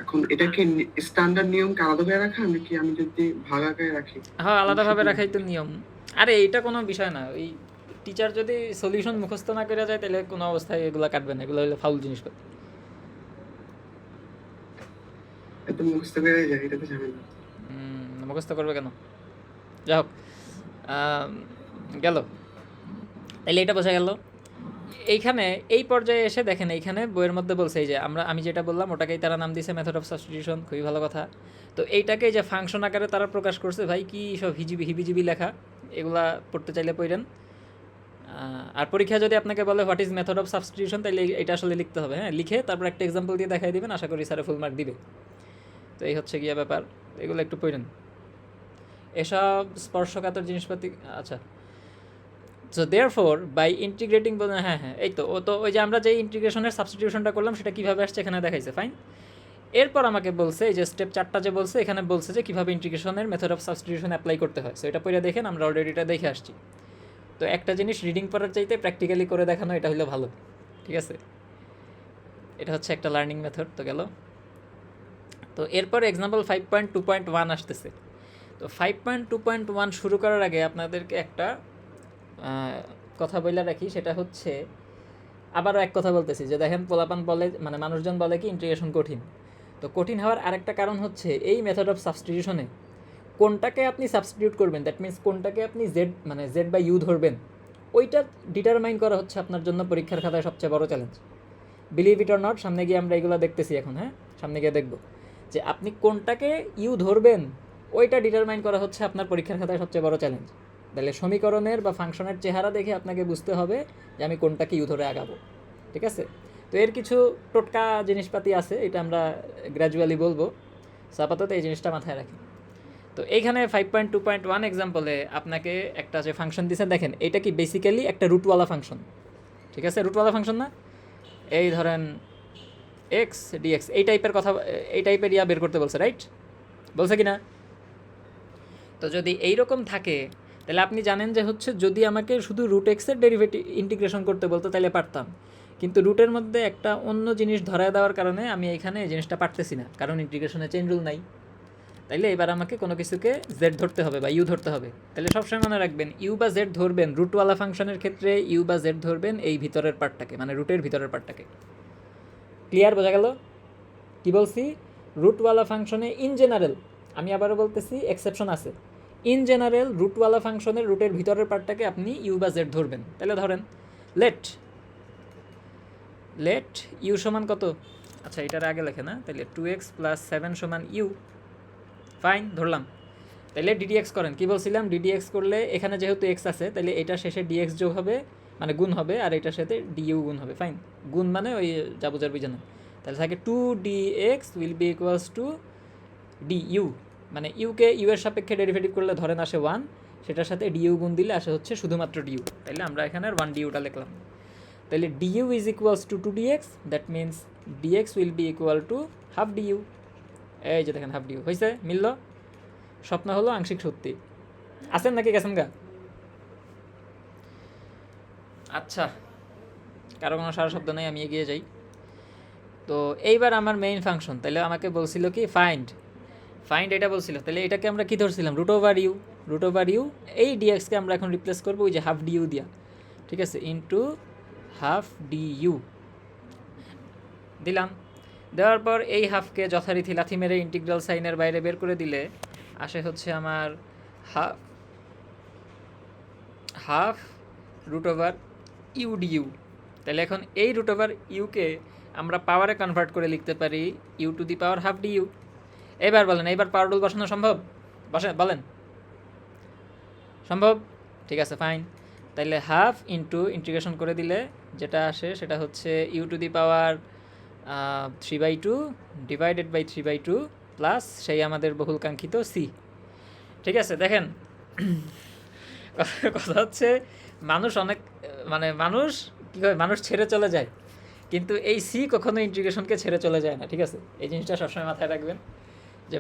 এখন এটা কি স্ট্যান্ডার্ড নিয়ম কে আলাদা করে রাখা, নাকি আমি যদি ভাগাকারে রাখি? হ্যাঁ, আলাদাভাবে রাখাই তো নিয়ম। আরে এইটা কোনো বিষয় না, ওই টিচার যদি সলিউশন মুখস্থ না করে যায় তাহলে কোনো অবস্থায় এগুলো কাটবে না, এগুলো হলো ফাউল জিনিসপত্র। এত মুখস্থ করে যায়, এটা তো জানেন না। মুখস্থ করবে কেন? যাই হোক, গেল। তাহলে এটা বোঝা গেল। এইখানে এই পর্যায়ে এসে দেখেন এইখানে বইয়ের মধ্যে বলছে এই যে আমি যেটা বললাম ওটাকেই তারা নাম দিয়েছে মেথড অফ সাবস্টিটিউশন। খুবই ভালো কথা। তো এইটাকে যে ফাংশন আকারে তারা প্রকাশ করছে, ভাই কি সব হিবিজিবি লেখা, এগুলা পড়তে চাইলে পড়েন। আর পরীক্ষা যদি আপনাকে বলে what is method of substitution, তাহলে এটা আসলে লিখতে হবে। হ্যাঁ, লিখে তারপর একটা এক্সাম্পল দিয়ে দেখাই দিবেন, আশা করি স্যারে ফুল মার্ক দিবে। তো এই হচ্ছে গিয়া ব্যাপার, এগুলো একটু পড়েন। এসব স্পর্শকাতর জিনিসপাতি। আচ্ছা, সো দেয়ারফর বাই ইন্টিগ্রেটিং, হ্যাঁ এই তো ওই যে আমরা যে ইন্টিগ্রেশনের সাবস্টিটিউশনটা করলাম সেটা কীভাবে আসছে এখানে দেখাইছে। ফাইন। এরপর আমাকে বলছে এই যে স্টেপ 4টা যে বলছে, এখানে বলছে যে কীভাবে ইন্টিগ্রেশনের মেথড অফ সাবস্টিটিউশন অ্যাপ্লাই করতে হয়। সো এটা পড়ে দেখেন, আমরা অলরেডি এটা দেখে আসছি। তো একটা জিনিস রিডিং পড়ার চাইতে প্র্যাকটিক্যালি করে দেখানো এটা হলো ভালো। ঠিক আছে, এটা হচ্ছে একটা লার্নিং মেথড। তো গেল। তো এরপর এক্সাম্পল 5.2.1 আসতেছে। তো 5.2.1 শুরু করার আগে আপনাদেরকে একটা কথা বলে রাখি, সেটা হচ্ছে আবারও এক কথা বলতেছি যে দেখেন পোলাপান বলে, মানে মানুষজন বলে কি ইন্টিগ্রেশন কঠিন। তো কঠিন হওয়ার আরেকটা কারণ হচ্ছে এই মেথড অফ সাবস্টিটিউশনে কোনটাকে আপনি সাবস্টিটিউট করবেন, দ্যাট মিনস কোনটাকে আপনি z/u ধরবেন, ওইটা ডিটারমাইন করা হচ্ছে আপনার জন্য পরীক্ষার খাতায় সবচেয়ে বড় challenge. Believe it or not, সামনে গিয়ে আমরা এগুলো দেখতেছি এখন। হ্যাঁ, সামনে গিয়ে দেখব যে আপনি কোনটাকে ইউ ধরবেন, ওইটা ডিটারমাইন করা হচ্ছে আপনার পরীক্ষার খাতায় সবচেয়ে বড় চ্যালেঞ্জ। তাহলে সমীকরণের বা ফাংশনের চেহারা দেখে আপনাকে বুঝতে হবে যে আমি কোনটাকে ইউ ধরে আগাবো। ঠিক আছে, তো এর কিছু টোটকা জিনিসপাতি আছে, এটা আমরা গ্র্যাজুয়ালি বলবো। সো আপাতত এই জিনিসটা মাথায় রাখি। তো এইখানে 5.2.1 এক্সাম্পলে আপনাকে একটা যে ফাংশন দিছে, দেখেন এটা কি বেসিক্যালি একটা রুটওয়ালা ফাংশন। ঠিক আছে, রুটওয়ালা ফাংশন না? এই ধরেন এক্স ডিএক্স এই টাইপের কথা, এই টাইপের বের করতে বলছে, রাইট? বলছে কি না? তো যদি এইরকম থাকে তাহলে আপনি জানেন যে হচ্ছে যদি আমাকে শুধু রুট এক্সের ডেরিভেটিভ ইন্টিগ্রেশন করতে বলতো তাহলে পারতাম, কিন্তু রুটের মধ্যে একটা অন্য জিনিস ধরায় দেওয়ার কারণে আমি এখানে এই জিনিসটা পারতেছি না, কারণ ইন্টিগ্রেশনে চেইন রুল নাই। তাইলে এবার আমাকে কোনো কিছুকে জেড ধরতে হবে বা ইউ ধরতে হবে। তাহলে সবসময় মনে রাখবেন ইউ বা জেড ধরবেন রুটওয়ালা ফাংশনের ক্ষেত্রে, ইউ বা জেড ধরবেন এই ভিতরের পার্টটাকে, মানে রুটের ভিতরের পার্টটাকে। ক্লিয়ার? বোঝা গেল কি বলছি? রুটওয়ালা ফাংশনে ইন জেনারেল, আমি আবারও বলতেছি এক্সেপশন আছে, ইন জেনারেল রুটওয়ালা ফাংশনের রুটের ভিতরের পার্টটাকে আপনি ইউ বা জেড ধরবেন। তাহলে ধরেন লেট ইউ সমান কত? আচ্ছা এটার আগে লেখে না, তাহলে 2x + 7 সমান ইউ। ফাইন, ধরলাম। তাহলে ডিডিএক্স করেন। কি বলছিলাম? ডিডিএক্স করলে এখানে যেহেতু এক্স আছে তাহলে এটা শেষে ডিএক্স যোগ হবে, মানে গুণ হবে, আর এটার সাথে ডিইউ গুণ হবে, ফাইন। গুণ মানে ওই যা বোঝার বুঝে না। তাহলে থাকে 2dx will be equals two DU, মানে ইউকে ইউ এর সাপেক্ষে ডেরিভেটিভ করলে ধরেন আসে 1, সেটার সাথে ডিইউ গুণ দিলে আসে হচ্ছে শুধুমাত্র ডিইউ। তাইলে আমরা এখানে আর 1 ডিইউটা লিখলাম। তাহলে DU is equals two 2dx, that means dx will be equal to half DU. এই যে দেখেন হাফ ডিইউ হয়েছে, মিলল। স্বপ্ন হলো আংশিক সত্যি। আছেন নাকি গেছেন গা? আচ্ছা, কারো কোনো সারা শব্দ নেই, আমি এগিয়ে যাই। তো এইবার আমার মেইন ফাংশন, তাহলে আমাকে বলছিল কি ফাইন্ড এটা বলছিল। তাহলে এটাকে আমরা কি ধরছিলাম? Root over you. এই ডিএক্সকে আমরা এখন রিপ্লেস করবো ওই যে হাফ ডিইউ দিয়া, ঠিক আছে, ইন্টু হাফ ডিইউ দিলাম। দেওয়ার পর এই হাফকে যথারীতি লাথি মেরে ইন্টিগ্রাল সাইনের বাইরে বের করে দিলে আসে হচ্ছে আমার half root over u du. তাহলে এখন এই রুট ওভার ইউকে আমরা পাওয়ারে কনভার্ট করে লিখতে পারি u to the power half du. এবার বলেন, এইবার পাওয়ার রুল বসানো সম্ভব? বলেন সম্ভব? ঠিক আছে, ফাইন। তাইলে হাফ ইন্টু ইন্টিগ্রেশন করে দিলে যেটা আসে সেটা হচ্ছে u to the power 3/2 divided by 3/2 plus সেই আমাদের বহুল কাঙ্ক্ষিত সি। ঠিক আছে, দেখেন কথা হচ্ছে মানুষ অনেক মানে মানুষ কী হয়, মানুষ ছেড়ে চলে যায়, কিন্তু এই সি কখনো ইন্টিগ্রেশনকে ছেড়ে চলে যায় না। ঠিক আছে, এই জিনিসটা সবসময় মাথায় রাখবেন যে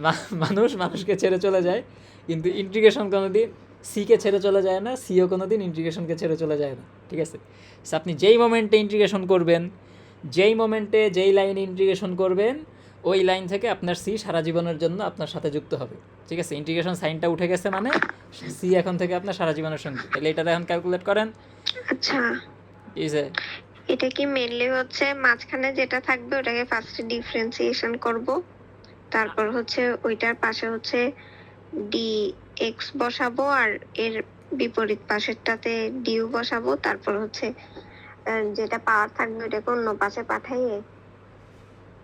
মানুষকে ছেড়ে চলে যায়, কিন্তু ইন্টিগ্রেশন কোনো দিন সিকে ছেড়ে চলে যায় না, সিও কোনো দিন ইন্টিগ্রেশনকে ছেড়ে চলে যায় না। ঠিক আছে, সো আপনি যেই মোমেন্টে ইন্টিগ্রেশন করবেন, যেই লাইনে ইন্টিগ্রেশন করবেন, ওই লাইন থেকে আপনার সি সারা জীবনের জন্য আপনার সাথে যুক্ত হবে। ঠিক আছে, ইন্টিগ্রেশন সাইনটা উঠে গেছে মানে সি এখন থেকে আপনার সারা জীবনের সঙ্গে। তাহলে এটা এখন ক্যালকুলেট করেন। আচ্ছা, ইজে এটা কি মেনলি হচ্ছে মাঝখানে যেটা থাকবে ওটাকে ফার্স্টে ডিফারেন্সিয়েশন করব, তারপর হচ্ছে ওইটার পাশে হচ্ছে ডি এক্স বসাবো, আর এর বিপরীত পাশেরটাতে ডিউ বসাবো, তারপর হচ্ছে যেটা পাওয়ার থাকবে ওটাকে অন্য পাশে পাঠিয়ে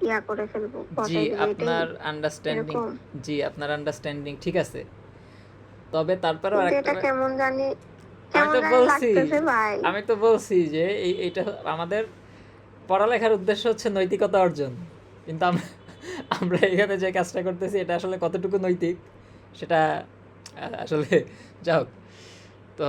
ইয়া করে ফেলবো, জি বসাই দেবো। আপনার আন্ডারস্ট্যান্ডিং, জি আপনার আন্ডারস্ট্যান্ডিং ঠিক আছে, তবে তারপরেও এটা আরেকটা কেমন জানি বলছি, লাগতেছে ভাই। আমি তো বলছি যে এইটা আমাদের পড়ালেখার উদ্দেশ্য হচ্ছে নৈতিকতা অর্জন, কিন্তু আমরা এখানে যে কাজটা করতেছি এটা আসলে কতটুকু নৈতিক সেটা আসলে যাও। তো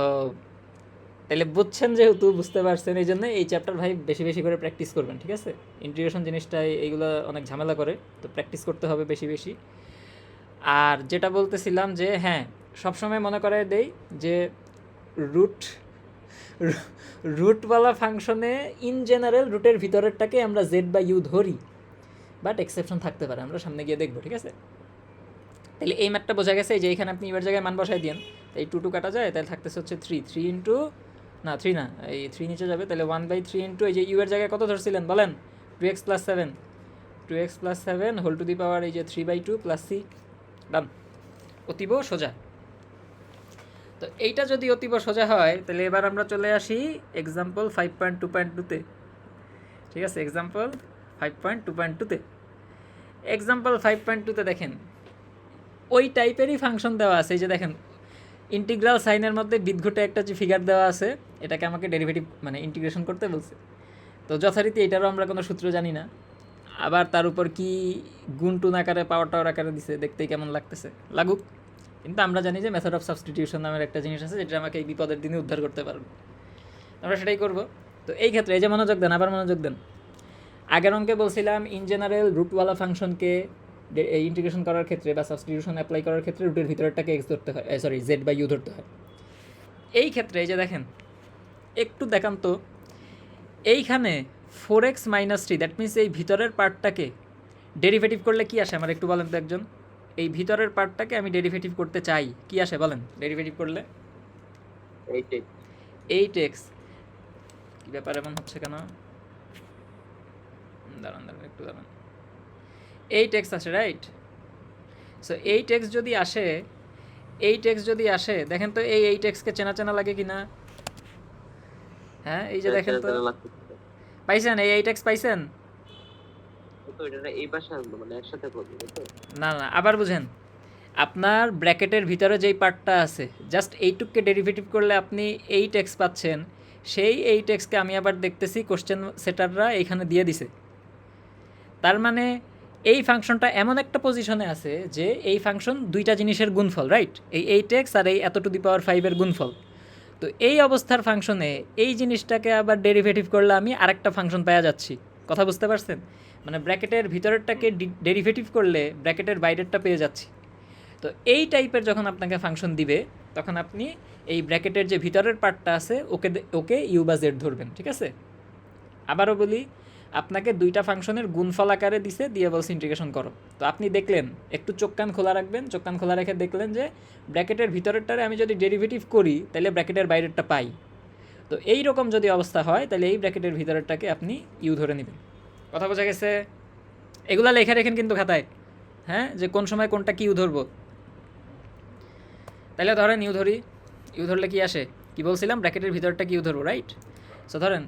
তাহলে বুঝছেন, যেহেতু বুঝতে পারছেন, এই জন্য এই চ্যাপ্টার ভাই বেশি বেশি করে প্র্যাকটিস করবেন। ঠিক আছে, ইন্টিগ্রেশন জিনিসটা এইগুলো অনেক ঝামেলা করে, তো প্র্যাকটিস করতে হবে বেশি বেশি। আর যেটা বলতেছিলাম যে হ্যাঁ, সবসময় মনে করায় দেই যে রুটওয়ালা ফাংশনে ইন জেনারেল রুটের ভিতরেরটাকে আমরা জেড বা ইউ ধরি, বাট এক্সেপশন থাকতে পারে, আমরা সামনে গিয়ে দেখবো। ঠিক আছে, তাহলে এই ম্যাথটা বোঝা গেছে যে এখানে আপনি ইউর জায়গায় মান বসাই দিন, এই 2 কাটা যায়, তাহলে থাকতেছে হচ্ছে 3 ইন্টু না 3 না, এই 3 নিচে যাবে, তাহলে 1/3 ইন্টু এই যে ইউ এর জায়গায় কত ধরছিলেন বলেন, 2x + 7 হোল টু দি পাওয়ার এই যে 3/2 প্লাস সি। ডান, অতীব সোজা। তো এইটা যদি অতীব সোজা হয় তাহলে এবার আমরা চলে আসি এক্সাম্পল 5.2.2-তে। ঠিক আছে, এক্সাম্পল 5.2.2-তে, এক্সাম্পল 5.2-তে দেখেন ওই টাইপেরই ফাংশন দেওয়া আছে। এই যে দেখেন ইন্টিগ্রাল সাইনের মধ্যে বিদঘুটে একটা যে ফিগার দেওয়া আছে, এটাকে আমাকে ডেরিভেটিভ মানে ইন্টিগ্রেশন করতে বলছে। তো যথারীতি এটারও আমরা কোনো সূত্র জানি না, আবার তার উপর কি গুণ টুন আকারে পাওয়ার টাওয়ার আকারে দিছে, দেখতেই কেমন লাগতেছে, লাগুক। কিন্তু আমরা জানি যে মেথড অফ সাবস্টিটিউশন নামের একটা জিনিস আছে যেটা আমাকে এই বিপদের দিনে উদ্ধার করতে পারবে, আমরা সেটাই করব। তো এই ক্ষেত্রে এই যে মনোযোগ দেন, আবার মনোযোগ দেন, আগের অঙ্কে বলছিলাম ইন জেনারেল রুটওয়ালা ফাংশনকে ইন্টিগ্রেশন করার ক্ষেত্রে বা সাবস্টিটিউশন অ্যাপ্লাই করার ক্ষেত্রে রুটের ভিতরেরটাকে এক্স ধরতে হয়, সরি জেড বা ইউ ধরতে হয়। এই ক্ষেত্রে এই যে দেখেন একটু দেখান তো, এইখানে 4x - 3, দ্যাট মিনস এই ভিতরের পার্টটাকে ডেরিভেটিভ করলে কি আসে আমার একটু বলেন তো একজন। এই ভিতরের পার্টটাকে আমি ডেরিভেটিভ করতে চাই, কি আসে বলেন ডেরিভেটিভ করলে? 8x। কি ব্যাপার এমন হচ্ছে কেন, দাঁড়ান একটু দাঁড়ান, 8x আসে, রাইট? সো 8x যদি আসে দেখেন তো এই 8x-কে চেনা লাগে কিনা? হ্যাঁ, এই যে দেখেন তো, পাইছেন এই 8x পাইছেন? এই পাশে আনবো মানে একসাথে করবো তো? না, আবার বুঝেন, আপনার ব্র্যাকেটের ভিতরে যেই পার্টটা আছে জাস্ট এইটুককে ডেরিভেটিভ করলে আপনি 8x পাচ্ছেন, সেই 8xকে আমি আবার দেখতেছি কোশ্চেন সেটাররা এখানে দিয়ে দিছে। তার মানে এই ফাংশনটা এমন একটা পজিশনে আছে যে এই ফাংশন দুইটা জিনিসের গুণফল, রাইট? এই 8x আর এই এত টু দি পাওয়ার 5-এর গুণফল। তো এই অবস্থার ফাংশনে এই জিনিসটাকে আবার ডেরিভেটিভ করলে আমি আরেকটা ফাংশন পাওয়া যাচ্ছি। কথা বুঝতে পারছেন? মানে ব্র্যাকেটের ভিতরেরটাকে ডেরিভেটিভ করলে ব্র্যাকেটের বাইরেরটা পেয়ে যাচ্ছি। তো এই টাইপের যখন আপনাকে ফাংশন দিবে তখন আপনি এই ব্র্যাকেটের যে ভিতরের পার্টটা আছে ওকে ইউ বা জেড ধরবেন, ঠিক আছে? আবারও বলি, আপনাকে দুইটা ফাংশনের গুণফল আকারে দিছে, দিয়ে বলছে ইন্টিগ্রেশন করো। তো আপনি দেখলেন, একটু চোখ কান খোলা রাখবেন, চোখ কান খোলা রেখে দেখলেন যে ব্র্যাকেটের ভিতরেরটারে আমি যদি ডেরিভেটিভ করি তাহলে ব্র্যাকেটের বাইরেরটা পাই। তো এই রকম যদি অবস্থা হয় তাহলে এই ব্র্যাকেটের ভিতরেরটাকে আপনি ইউ ধরে নেবেন। কথা বোঝা গেছে? এগুলা লেখা রেখেন কিন্তু খাতায়, হ্যাঁ, যে কোন সময় কোনটা কি ইউ ধরবো। তাহলে ধরেন ইউ ধরি, ইউ ধরলে কি আসে? কি বলছিলাম, ব্র্যাকেটের ভিতরটা কি ইউ ধরবো, রাইট? সো ধরেন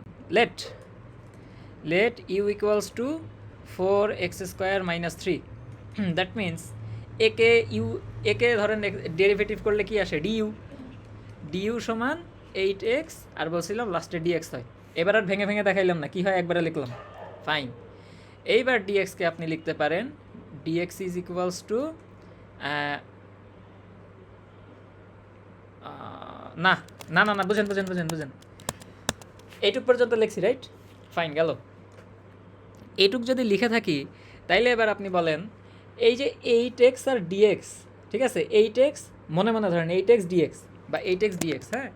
let u equals to 4x square minus 3. That means একে ধরেন ডেরিভেটিভ করলে কি আসে, du সমান 8x আর বলছিলাম লাস্টে dx হয়। এবার আর ভেঙে ভেঙে দেখাইলাম না, কি হয় একবারে লিখলাম, ফাইন। এইবার dxকে আপনি লিখতে পারেন dx is equals to না না না না বুঝেন বুঝেন বুঝেন বুঝেন এইটুক পর্যন্ত লিখছি, রাইট? ফাইন, গেল। এইটুক যদি লিখে থাকি তাইলে এবার আপনি বলেন এই যে 8x আর dx, ঠিক আছে, 8x মনে মনে ধরেন 8x dx বা 8x dx, হ্যাঁ,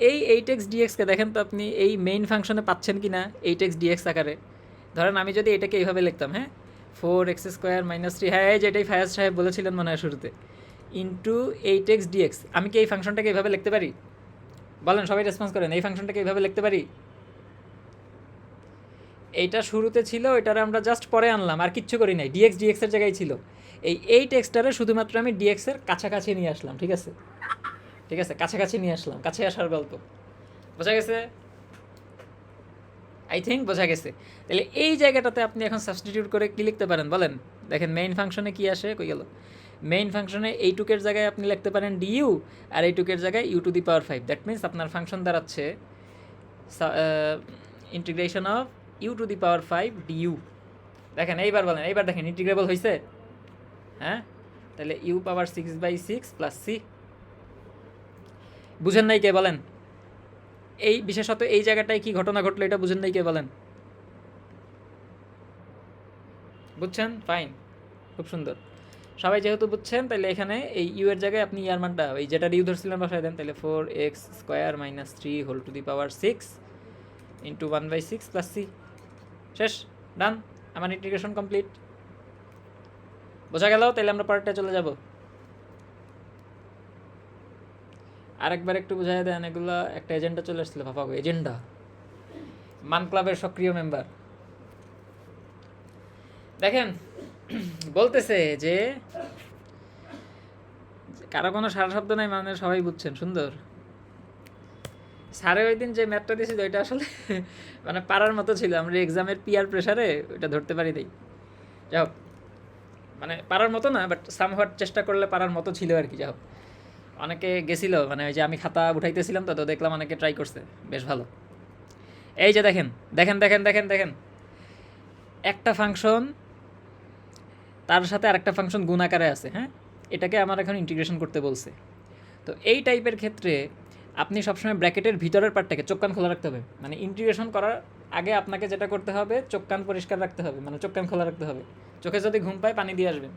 এই 8x dxকে দেখেন তো আপনি এই মেইন ফাংশনে পাচ্ছেন কি না 8x dx আকারে। ধরেন আমি যদি এটাকে এইভাবে লিখতাম, হ্যাঁ, 4x স্কোয়ার মাইনাস 3, হ্যাঁ, এই যে এটাই ফায়াজ সাহেব বলেছিলেন মনে হয় শুরুতে, ইন্টু 8x dx। আমি কি এই ফাংশনটাকে এইভাবে লিখতে পারি? বলেন, সবাই রেসপন্স করেন, এই ফাংশনটাকে এইভাবে লিখতে পারি? এইটা শুরুতে ছিল, এটারে আমরা জাস্ট পরে আনলাম, আর কিচ্ছু করি নাই, dx dx এর জায়গায় ছিল। এই 8xটারে শুধুমাত্র আমি dx এর কাছাকাছি নিয়ে আসলাম, ঠিক আছে, ঠিক আছে, কাছাকাছি নিয়ে আসলাম, কাছে আসার গল্প। বোঝা গেছে? আই থিঙ্ক বোঝা গেছে। তাহলে এই জায়গাটাতে আপনি এখন সাবস্টিটিউট করে কি লিখতে পারেন বলেন? দেখেন মেইন ফাংশনে কি আসে, কই গেল? মেইন ফাংশনে এইটুকের জায়গায় আপনি লিখতে পারেন du, আর এইটুকের জায়গায় u two the power 5। That means আপনার ফাংশন দাঁড়াচ্ছে integration of u two the power 5 du। দেখেন এইবার বলেন, এইবার দেখেন ইন্টিগ্রেবল হয়েছে, হ্যাঁ? তাহলে u পাওয়ার 6/6 প্লাস c। বুঝেন নাই কে বলেন? এই বিশেষত এই জায়গাটায় কি ঘটনা ঘটলো এটা বুঝেন নাই কে বলেন? বুঝছেন? ফাইন, খুব সুন্দর। সবাই যেহেতু বুঝছেন তাহলে এখানে এই ইউ এর জায়গায় আপনি ইয়ার মানটা ওই যেটা ইউ ধরছিলেন বসায় দেন। তাহলে 4x square minus 3 whole to the power 6 into 1/6 plus c। শেষ, ডান, আমার ইন্টিগ্রেশন কমপ্লিট। বোঝা গেল? তাহলে আমরা পরেরটা চলে যাব। আরেকবার একটু বুঝাই দেন, এগুলো একটা এজেন্ডা চলে আসছিল, ভাবাগো এজেন্ডা, মান ক্লাবের সক্রিয় মেম্বার। দেখেন বলতেছে যে কারো কোনো সারা শব্দ নাই, মানে সবাই বুঝছেন, সুন্দর। স্যারে ওই দিন যে ম্যাথটা দিয়েছিল ওইটা আসলে মানে পারার মতো ছিল, আমরা এক্সামের পিয়ার প্রেশারে ওইটা ধরতে পারি নাই। যাই হোক, মানে পারার মতো না, বাট সামহাট চেষ্টা করলে পারার মতো ছিল আর কি। যাই হোক, অনেকে গেছিলো, মানে ওই যে আমি খাতা উঠাইতেছিলাম তো দেখলাম অনেকে ট্রাই করছে, বেশ ভালো। এই যে দেখেন দেখেন দেখেন দেখেন দেখেন একটা ফাংশন তার সাথে আরেকটা ফাংশন গুণ আকারে আছে, হ্যাঁ, এটাকে আমার এখন ইন্টিগ্রেশন করতে বলছে। তো এই টাইপের ক্ষেত্রে আপনি সবসময় ব্র্যাকেটের ভিতরের পার্টটাকে চোখ কান খোলা রাখতে হবে। মানে ইন্টিগ্রেশন করার আগে আপনাকে যেটা করতে হবে, চোখ কান পরিষ্কার রাখতে হবে, মানে চোখ কান খোলা রাখতে হবে। চোখে যদি ঘুম পায় পানি দিয়ে আসবেন।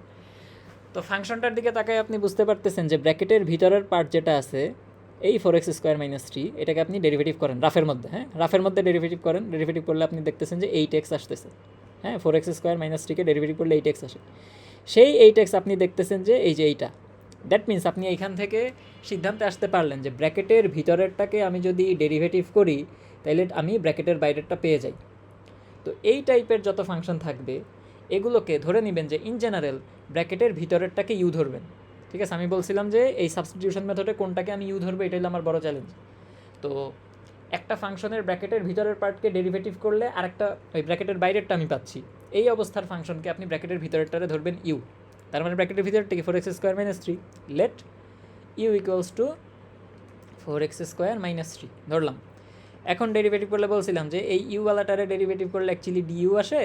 তো ফাংশনটার দিকে তাকায় আপনি বুঝতে পারতেছেন যে ব্র্যাকেটের ভিতরের পার্ট যেটা আছে এই 4x স্কোয়ার মাইনাস 3, এটাকে আপনি ডেরিভেটিভ করেন রাফের মধ্যে, হ্যাঁ, রাফের মধ্যে ডেরিভেটিভ করেন। ডেরিভেটিভ করলে আপনি দেখতেছেন যে 8x আসতেছে, হ্যাঁ, 4x স্কোয়ার মাইনাস 3কে ডেরিভেটিভ করলে 8x আসে। সেই 8x আপনি দেখতেছেন যে এই যে এইটা। দ্যাট মিনস আপনি এইখান থেকে সিদ্ধান্তে আসতে পারলেন যে ব্র্যাকেটের ভিতরেরটাকে আমি যদি ডেরিভেটিভ করি তাহলে আমি ব্র্যাকেটের বাইরেরটা পেয়ে যাই। তো এই টাইপের যত ফাংশন থাকবে এগুলোকে ধরে নেবেন যে ইন জেনারেল ব্র্যাকেটের ভিতরেরটাকে ইউ ধরবেন, ঠিক আছে? আমি বলছিলাম যে এই সাবস্টিটিউশন মেথডে কোনটাকে আমি ইউ ধরবো, এটাই হলো আমার বড় চ্যালেঞ্জ। তো একটা ফাংশনের ব্র্যাকেটের ভিতরের পার্টকে ডেরিভেটিভ করলে আরেকটা ওই ব্র্যাকেটের বাইরেরটা আমি পাচ্ছি। এই অবস্থার ফাংশনকে আপনি ব্র্যাকেটের ভিতরেরটারে ধরবেন ইউ। তার মানে ব্র্যাকেটের ভিতরটাকে 4x square minus 3, let u equals to 4x square minus 3 ধরলাম। এখন ডেরিভেটিভ করলে বলছিলাম যে এই ইউওয়ালাটারে ডেরিভেটিভ করলে অ্যাকচুয়ালি ডিইউ আসে,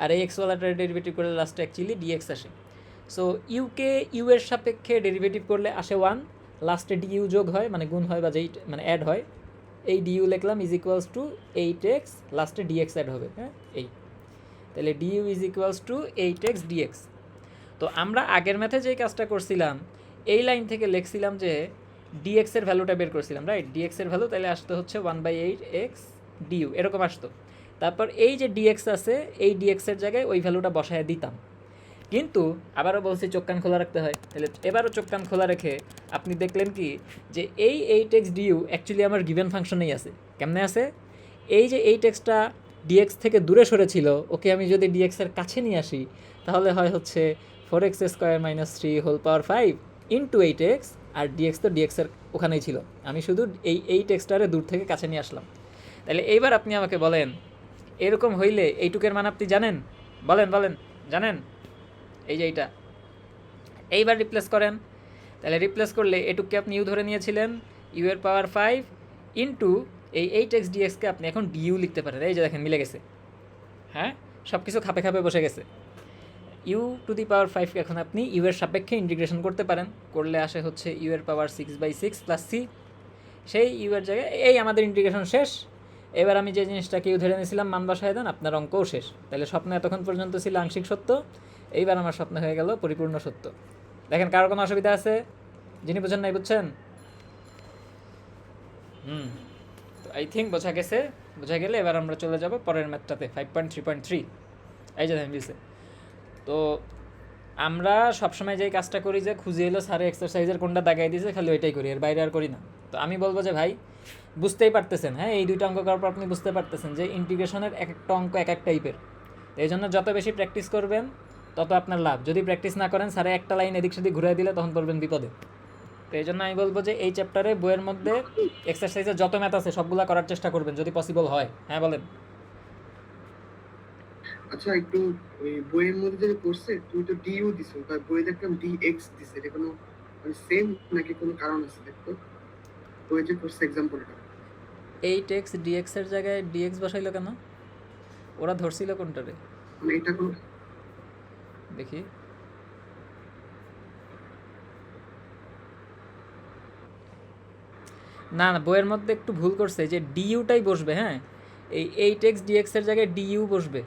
আর এই এক্সওয়ালাটারে ডেরিভেটিভ করলে লাস্টে অ্যাকচুয়ালি ডিএক্স আসে। সো ইউকে ইউ এর সাপেক্ষে ডেরিভেটিভ করলে আসে 1, লাস্টে ডিইউ যোগ হয় মানে গুণ হয় বা যেই মানে অ্যাড হয়, এই ডিইউ লিখলাম ইজ ইকুয়ালস টু 8x, লাস্টে ডিএক্স অ্যাড হবে। হ্যাঁ, এই তাহলে DU is equals two 8x dx। তো আমরা আগের ম্যাথে যেই কাজটা করছিলাম, এই লাইন থেকে লিখছিলাম যে ডিএক্স এর ভ্যালুটা বের করছিলাম, রাইট? ডিএক্স এর ভ্যালু তাহলে আসতে হচ্ছে 1/8x ডিইউ, এরকম আসতো। তারপর এই যে ডিএক্স আছে, এই ডিএক্স এর জায়গায় ওই ভ্যালুটা বসায় দিতাম। কিন্তু আবারও বলছি চোখ কান খোলা রাখতে হয়, তাহলে এবারও চোখ কান খোলা রেখে আপনি দেখলেন কি যে এই 8x ডিইউ অ্যাকচুয়ালি আমার গিভেন ফাংশনেই আছে। কেমনে আছে? এই যে 8xটা ডিএক্স থেকে দূরে সরেছিল, ওকে আমি যদি ডিএক্স এর কাছে নিয়ে আসি, তাহলে হয় হচ্ছে 4x² - 3 whole power 5 into 8x, আর ডিএক্স তো ডিএক্স এর ওখানেই ছিল, আমি শুধু এই 8xটারে দূর থেকে কাছে নিয়ে আসলাম। তাহলে এইবার আপনি আমাকে বলেন, এরকম হইলে এইটুকের মান আপনি জানেন? বলেন বলেন, জানেন? এই যে এইটা, এইবার রিপ্লেস করেন। তাহলে রিপ্লেস করলে এটুককে আপনি ইউ ধরে নিয়েছিলেন, ইউ এর পাওয়ার 5 ইন্টু এই 8x dxকে আপনি এখন ডিইউ লিখতে পারেন। এই যে দেখেন মিলে গেছে, হ্যাঁ, সব কিছু খাপে খাপে বসে গেছে। ইউ টু দি পাওয়ার 5 এখন আপনি ইউ এর সাপেক্ষে ইন্টিগ্রেশন করতে পারেন, করলে আসে হচ্ছে ইউ এর পাওয়ার 6/6 প্লাস সি। সেই ইউ এর জায়গায় এই আমাদের ইন্টিগ্রেশন শেষ। এবার আমি যে জিনিসটাকে ইউ ধরে নিয়েছিলাম মান বসায় দেন, আপনার অঙ্কও শেষ। তাহলে স্বপ্ন এতক্ষণ পর্যন্ত ছিল আংশিক সত্য, এইবার আমার স্বপ্ন হয়ে গেল পরিপূর্ণ সত্য। দেখেন কারোর কোনো অসুবিধা আছে? যিনি বুঝেন নাই বুঝছেন? তো আই থিঙ্ক বোঝা গেছে। বোঝা গেলে এবার আমরা চলে যাব পরের ম্যাথটাতে, 5.3.3। এই যে দেখেন দিয়েছে। তো আমরা সবসময় যেই কাজটা করি যে খুঁজে এলো স্যারে এক্সারসাইজের কোনটা দাগাই দিয়েছে, খালি ওইটাই করি, এর বাইরে আর করি না। তো আমি বলবো যে ভাই বুঝতেই পারতেছেন, হ্যাঁ, এই দুইটা অঙ্ক করার পর আপনি বুঝতে পারতেছেন যে ইন্টিগ্রেশনের এক একটা অঙ্ক এক এক টাইপের। তো এই জন্য যত বেশি প্র্যাকটিস করবেন তত আপনার লাভ। যদি প্র্যাকটিস না করেন, স্যারে একটা লাইন এদিক সেদিক ঘুরে দিলে তখন পড়বেন বিপদে। তো এই জন্য আমি বলবো যে এই চ্যাপ্টারে বইয়ের মধ্যে এক্সারসাইজের যত ম্যাথ আছে সবগুলা করার চেষ্টা করবেন যদি পসিবল হয়। হ্যাঁ বলেন। আচ্ছা, একটু ওই বইয়ের মধ্যে যে পড়ছে, তুমি তো ডিইউ দিছো, তার বইয়ে দেখলাম ডিএক্স দিছে, এটা কোনো মানে সেম নাকি কোনো কারণ আছে? দেখতো বইয়ে যে পড়ছে এক্সাম্পলটা, 8x dx এর জায়গায় dx বসাইলো কেন? ওরা ধরছিল কোনটারে মানে এটা কোনো দেখি। না না, বইয়ের মধ্যে একটু ভুল করছে, যে ডিইউটাই বসবে। হ্যাঁ, এই 8x dx এর জায়গায় ডিইউ বসবে।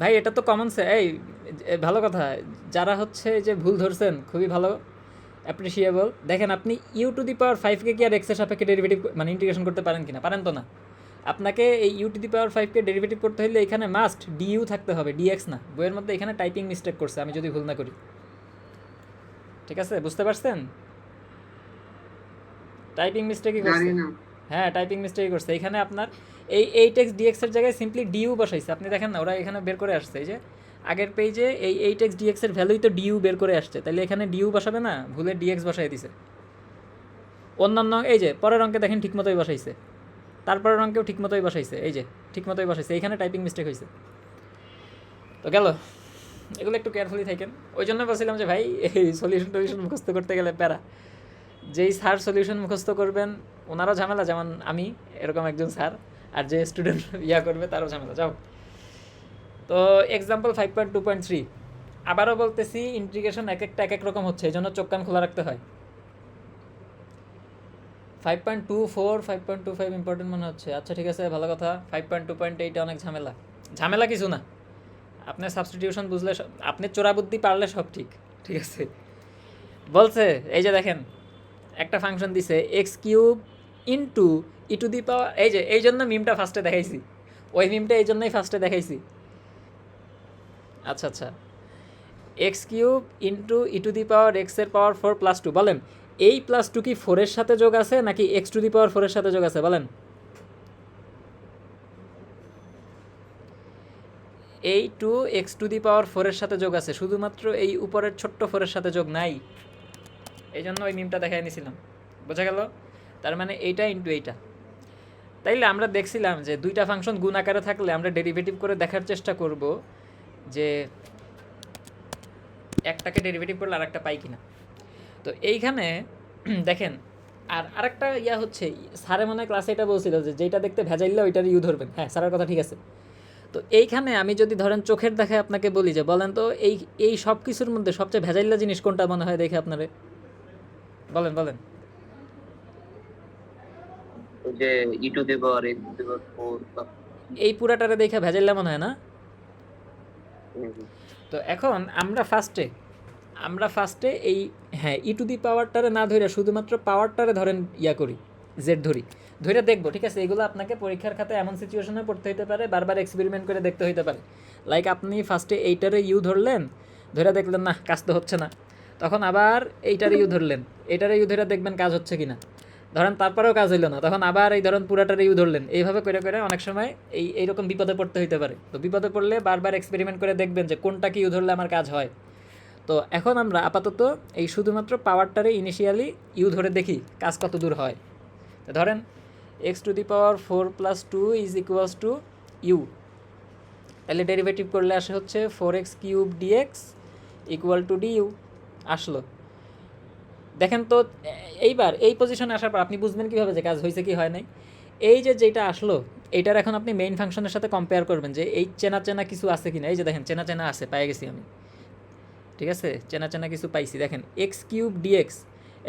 ভাই এটা তো কমন এই ভালো কথা, যারা হচ্ছে যে ভুল ধরছেন খুবই ভালো, অ্যাপ্রিসিয়েবল। দেখেন আপনি ইউ টু দি পাওয়ার 5কে কি আর এক্সের সাপেক্ষে ডেরিভেটিভ মানে ইন্টিগ্রেশন করতে পারেন কিনা? পারেন তো না। আপনাকে এই ইউ টু দি পাওয়ার 5কে ডেরিভেটিভ করতে হলে এখানে মাস্ট ডিইউ থাকতে হবে, ডিএক্স না। বইয়ের মধ্যে এখানে টাইপিং মিস্টেক করছে, আমি যদি ভুল না করি। ঠিক আছে, বুঝতে পারছেন? টাইপিং মিস্টেকই করছে। জানি না। হ্যাঁ, টাইপিং মিস্টেকই করছে। এখানে আপনার এই 8x dx এর জায়গায় সিম্পলি ডিইউ বসাইছে। আপনি দেখেন না, ওরা এখানে বের করে আসছে, এই যে আগের পেজে এই 8x dx এর ভ্যালুই তো ডিইউ বের করে আসছে, তাহলে এখানে ডিইউ বসাবে না, ভুলে ডিএক্স বসাই দিছে। অন্যান্য এই যে পরের অঙ্কে দেখেন ঠিকমতোই বসাইছে, তারপরের অঙ্কেও ঠিকমতোই বসাইছে, এই যে ঠিকমতোই বসাইছে, এইখানে টাইপিং মিস্টেক হয়েছে। তো গেল, এগুলো একটু কেয়ারফুলি থাকেন। ওই জন্য বলছিলাম যে ভাই এই সলিউশন মুখস্থ করতে গেলে প্যারা। যেই স্যার সলিউশন মুখস্থ করবেন ওনারও ঝামেলা, যেমন আমি এরকম একজন স্যার, আর যে স্টুডেন্ট করবে তারও ঝামেলা। যাও, তো এক্সাম্পল 5.2.3 আবারও বলতেছি, ইন্টিগ্রেশন এক একটা এক এক রকম হচ্ছে, এই জন্য চোখ কান খোলা রাখতে হয়। 5.24 5.25 ইম্পর্টেন্ট মনে হচ্ছে। আচ্ছা ঠিক আছে, ভালো কথা। 5.2.8 অনেক ঝামেলা। ঝামেলা কিছু না, আপনার সাবস্টিটিউশন বুঝলে, আপনি চোরা বুদ্ধি পারলে সব ঠিক। ঠিক আছে, বলছে এই যে দেখেন একটা ফাংশন দিছে x³ into E to the পাওয়ার, এই যে এই জন্য মিমটা ফার্স্টে দেখাইছি, ওই মিমটা এই জন্যই ফার্স্টে দেখাইছি। আচ্ছা আচ্ছা, x³ into E to the power x এর পাওয়ার 4 প্লাস 2। বলেন এই প্লাস 2 কি 4 এর সাথে যোগ আছে নাকি x টু দি পাওয়ার 4 এর সাথে যোগ আছে? বলেন। এই 2 x টু দি পাওয়ার 4 এর সাথে যোগ আছে, শুধুমাত্র এই উপরের ছোট্ট 4 এর সাথে যোগ নাই, এই জন্য ওই মিমটা দেখাই নিয়েছিলাম। বোঝা গেল? তার মানে এইটা ইন্টু এইটা। তাইলে আমরা দেখছিলাম যে দুইটা ফাংশন গুণ আকারে থাকলে আমরা ডেরিভেটিভ করে দেখার চেষ্টা করব যে একটাকে ডেরিভেটিভ করলে আরেকটা পাই কিনা। তো এইখানে দেখেন আর আরেকটা ইয়া হচ্ছে, স্যারে মনে হয় ক্লাসে এটা বলছিল যে যেটা দেখতে ভেজাইলে ওইটার ইউ ধরবেন। হ্যাঁ, স্যারের কথা ঠিক আছে। তো এইখানে আমি যদি ধরেন চোখের দেখায় আপনাকে বলি যে বলেন তো এই সব কিছুর মধ্যে সবচেয়ে ভেজাইলা জিনিস কোনটা মনে হয় দেখে আপনারে? বলেন বলেন। ওই যে e to the power x to the power 4 এই পুরাটারে দেখে ভেজাইলা মনে হয় না? তো এখন আমরা ফার্স্টে এই হ্যাঁ ই টু দি পাওয়ারটারে না ধরে শুধুমাত্র পাওয়ারটারে ধরেন ইয়া করি, জেড ধরে দেখবো। ঠিক আছে, এগুলো আপনাকে পরীক্ষার খাতায় এমন সিচুয়েশনে পড়তে হতে পারে, বারবার এক্সপেরিমেন্ট করে দেখতে হতে পারে। লাইক আপনি ফার্স্টে এইটারে ইউ ধরলেন, ধরে দেখলেন না কাজ তো হচ্ছে না, তখন আবার এইটারে ইউ ধরলেন, এইটারে ইউ ধরে দেখবেন কাজ হচ্ছে কিনা, ধরেন তারপরেও কাজ হইলো না, তখন আবার এই ধরেন পুরাটারে ইউ ধরলেন। এইভাবে করে করে অনেক সময় এইরকম বিপদে পড়তে হতে পারে। তো বিপদে পড়লে বারবার এক্সপেরিমেন্ট করে দেখবেন যে কোনটা কি ইউ ধরলে আমার কাজ হয়। তো এখন আমরা আপাতত এই শুধুমাত্র পাওয়ারটারে ইনিশিয়ালি ইউ ধরে দেখি কাজ কত দূর হয়। তো ধরেন x to the power 4 + 2 is equals to u, তাহলে ডেরিভেটিভ করলে আসে হচ্ছে 4x³ dx equal to DU আসলো। দেখেন তো এইবার এই পজিশনে আসার পর আপনি বুঝবেন কীভাবে যে কাজ হয়েছে কি হয় নাই। এই যে যেটা আসলো এইটার এখন আপনি মেইন ফাংশনের সাথে কম্পেয়ার করবেন যে এই চেনা চেনা কিছু আছে কিনা। এই যে দেখেন চেনা চেনা আছে, পেয়ে গেছি আমি। ঠিক আছে, চেনা চেনা কিছু পাইছি। দেখেন x³ dx,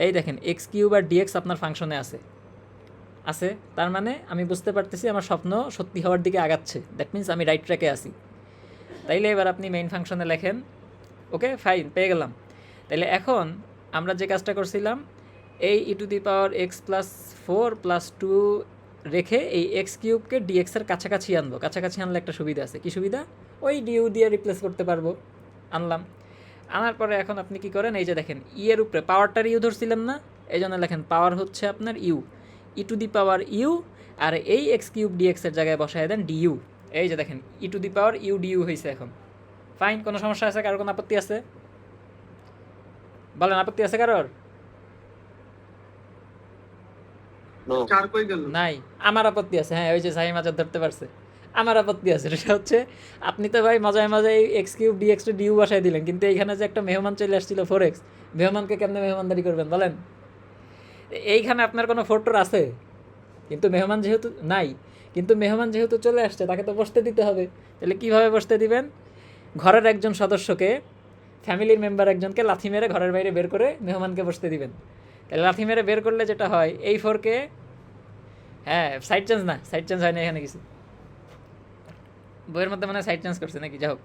এই দেখেন x³ আর dx আপনার ফাংশনে আছে, তার মানে আমি বুঝতে পারতেছি আমার স্বপ্ন সত্যি হওয়ার দিকে আগাচ্ছে। দ্যাট মিন্স আমি রাইট ট্র্যাকে আছি। তাইলে এবার আপনি মেইন ফাংশনে লেখেন, ওকে ফাইন, পেয়ে গেলাম। তাইলে এখন আমরা যে কাজটা করছিলাম, এই e to the power x plus 4 + 2 রেখে এই x³ dx এর কাছাকাছি আনবো। কাছাকাছি আনলে একটা সুবিধা আছে। কি সুবিধা? ওই ডিউ দিয়ে রিপ্লেস করতে পারবো। আনলাম, আনার পরে এখন আপনি কি করেন, এই যে দেখেন ই এর উপরে পাওয়ারটার ইউ ধরছিলেন না, এই জন্য লেখেন পাওয়ার হচ্ছে আপনার u, e to the power u, আর এই x³ dx এর জায়গায় বসায় দেন ডিইউ। এই যে দেখেন e to the power u du হয়েছে এখন। ফাইন, কোনো সমস্যা আছে? কারোর কোনো আপত্তি আছে? বলেন, আপত্তি আছে কারোর? নো 4 কই গেল? নাই, আমার আপত্তি আছে। হ্যাঁ, ওই যে সাহিম আজাদ ধরতে পারছে। আমার আপত্তি আছে, সেটা হচ্ছে আপনি তো ভাই মজায় মজায় x³ dx ডিউ বসায় দিলেন, কিন্তু এইখানে যে একটা মেহমান চলে আসছিল 4x, মেহমানকে কেমনে মেহমানদারি করবেন বলেন? এইখানে আপনার কোনো ফোরটোর আছে, কিন্তু মেহমান যেহেতু নাই, কিন্তু মেহমান যেহেতু চলে আসছে তাকে তো বসতে দিতে হবে। তাহলে কীভাবে বসতে দিবেন? ঘরের একজন সদস্যকে, ফ্যামিলির মেম্বার একজনকে লাথি মেরে ঘরের বাইরে বের করে মেহমানকে বসতে দিবেন। তাহলে লাথি মেরে বের করলে যেটা হয়, এই 4কে, হ্যাঁ সাইড চেঞ্জ না, সাইড চেঞ্জ হয় না এখানে কিছু, বইয়ের মধ্যে মানে সাইড চেঞ্জ করছে নাকি, যাই হোক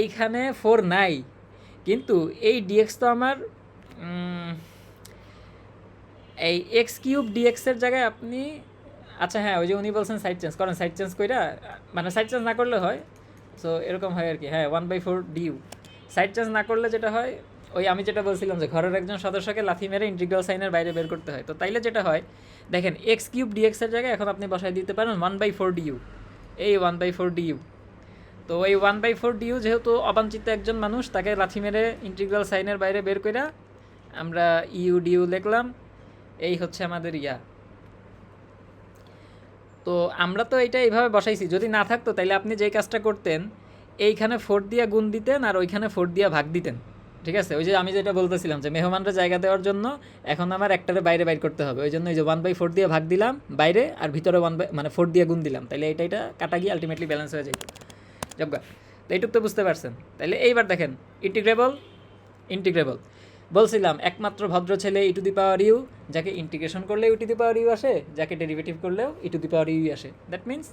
এইখানে 4 নাই, কিন্তু এই ডিএক্স তো আমার এই x³ dx এর জায়গায় আপনি, আচ্ছা হ্যাঁ ওই যে উনি বলছেন সাইড চেঞ্জ করেন, সাইড চেঞ্জ কইরা, মানে সাইড চেঞ্জ না করলে হয়, সো এরকম হয় আর কি। হ্যাঁ 1/4 ডিউ, সাইড চেঞ্জ না করলে যেটা হয়, ওই আমি যেটা বলছিলাম যে ঘরের একজন সদস্যকে লাথি মেরে ইন্টিগ্রাল সাইনের বাইরে বের করতে হয়। তো তাইলে যেটা হয়, দেখেন x³ dx এর জায়গায় এখন আপনি বসায় দিতে পারেন 1/4 ডিউ, এই 1/4 ডিউ। তো এই 1/4 ডিউ যেহেতু অবাঞ্ছিত একজন মানুষ, তাকে লাথি মেরে ইন্টিগ্রাল সাইনের বাইরে বের কইরা আমরা ইউ ডিউ লিখলাম। এই হচ্ছে আমাদের ইয়া। তো আমরা তো এইটা এইভাবে বসাইছি, যদি না থাকতো তাইলে আপনি যেই কাজটা করতেন, এইখানে 4 দিয়ে গুণ দিতেন আর ওইখানে 4 দিয়ে ভাগ দিতেন। ঠিক আছে, ওই যে আমি যেটা বলতেছিলাম যে মেহমানরা জায়গা দেওয়ার জন্য এখন আমার একটারে বাইরে বাইর করতে হবে, ওই জন্য এই যে 1/4 দিয়ে ভাগ দিলাম বাইরে, আর ভিতরে 4 দিয়ে গুণ দিলাম, তাইলে এটা কাটা গিয়ে আলটিমেটলি ব্যালেন্স হয়ে যায়। জব্বা, তো এইটুক তো বুঝতে পারছেন। তাইলে এইবার দেখেন ইন্টিগ্রেবল বলছিলাম, একমাত্র ভদ্র ছেলে ই টু দি পাওয়ার ইউ, যাকে ইন্টিগ্রেশন করলেও e to the power u আসে, যাকে ডেরিভেটিভ করলেও e to the power u আসে। That means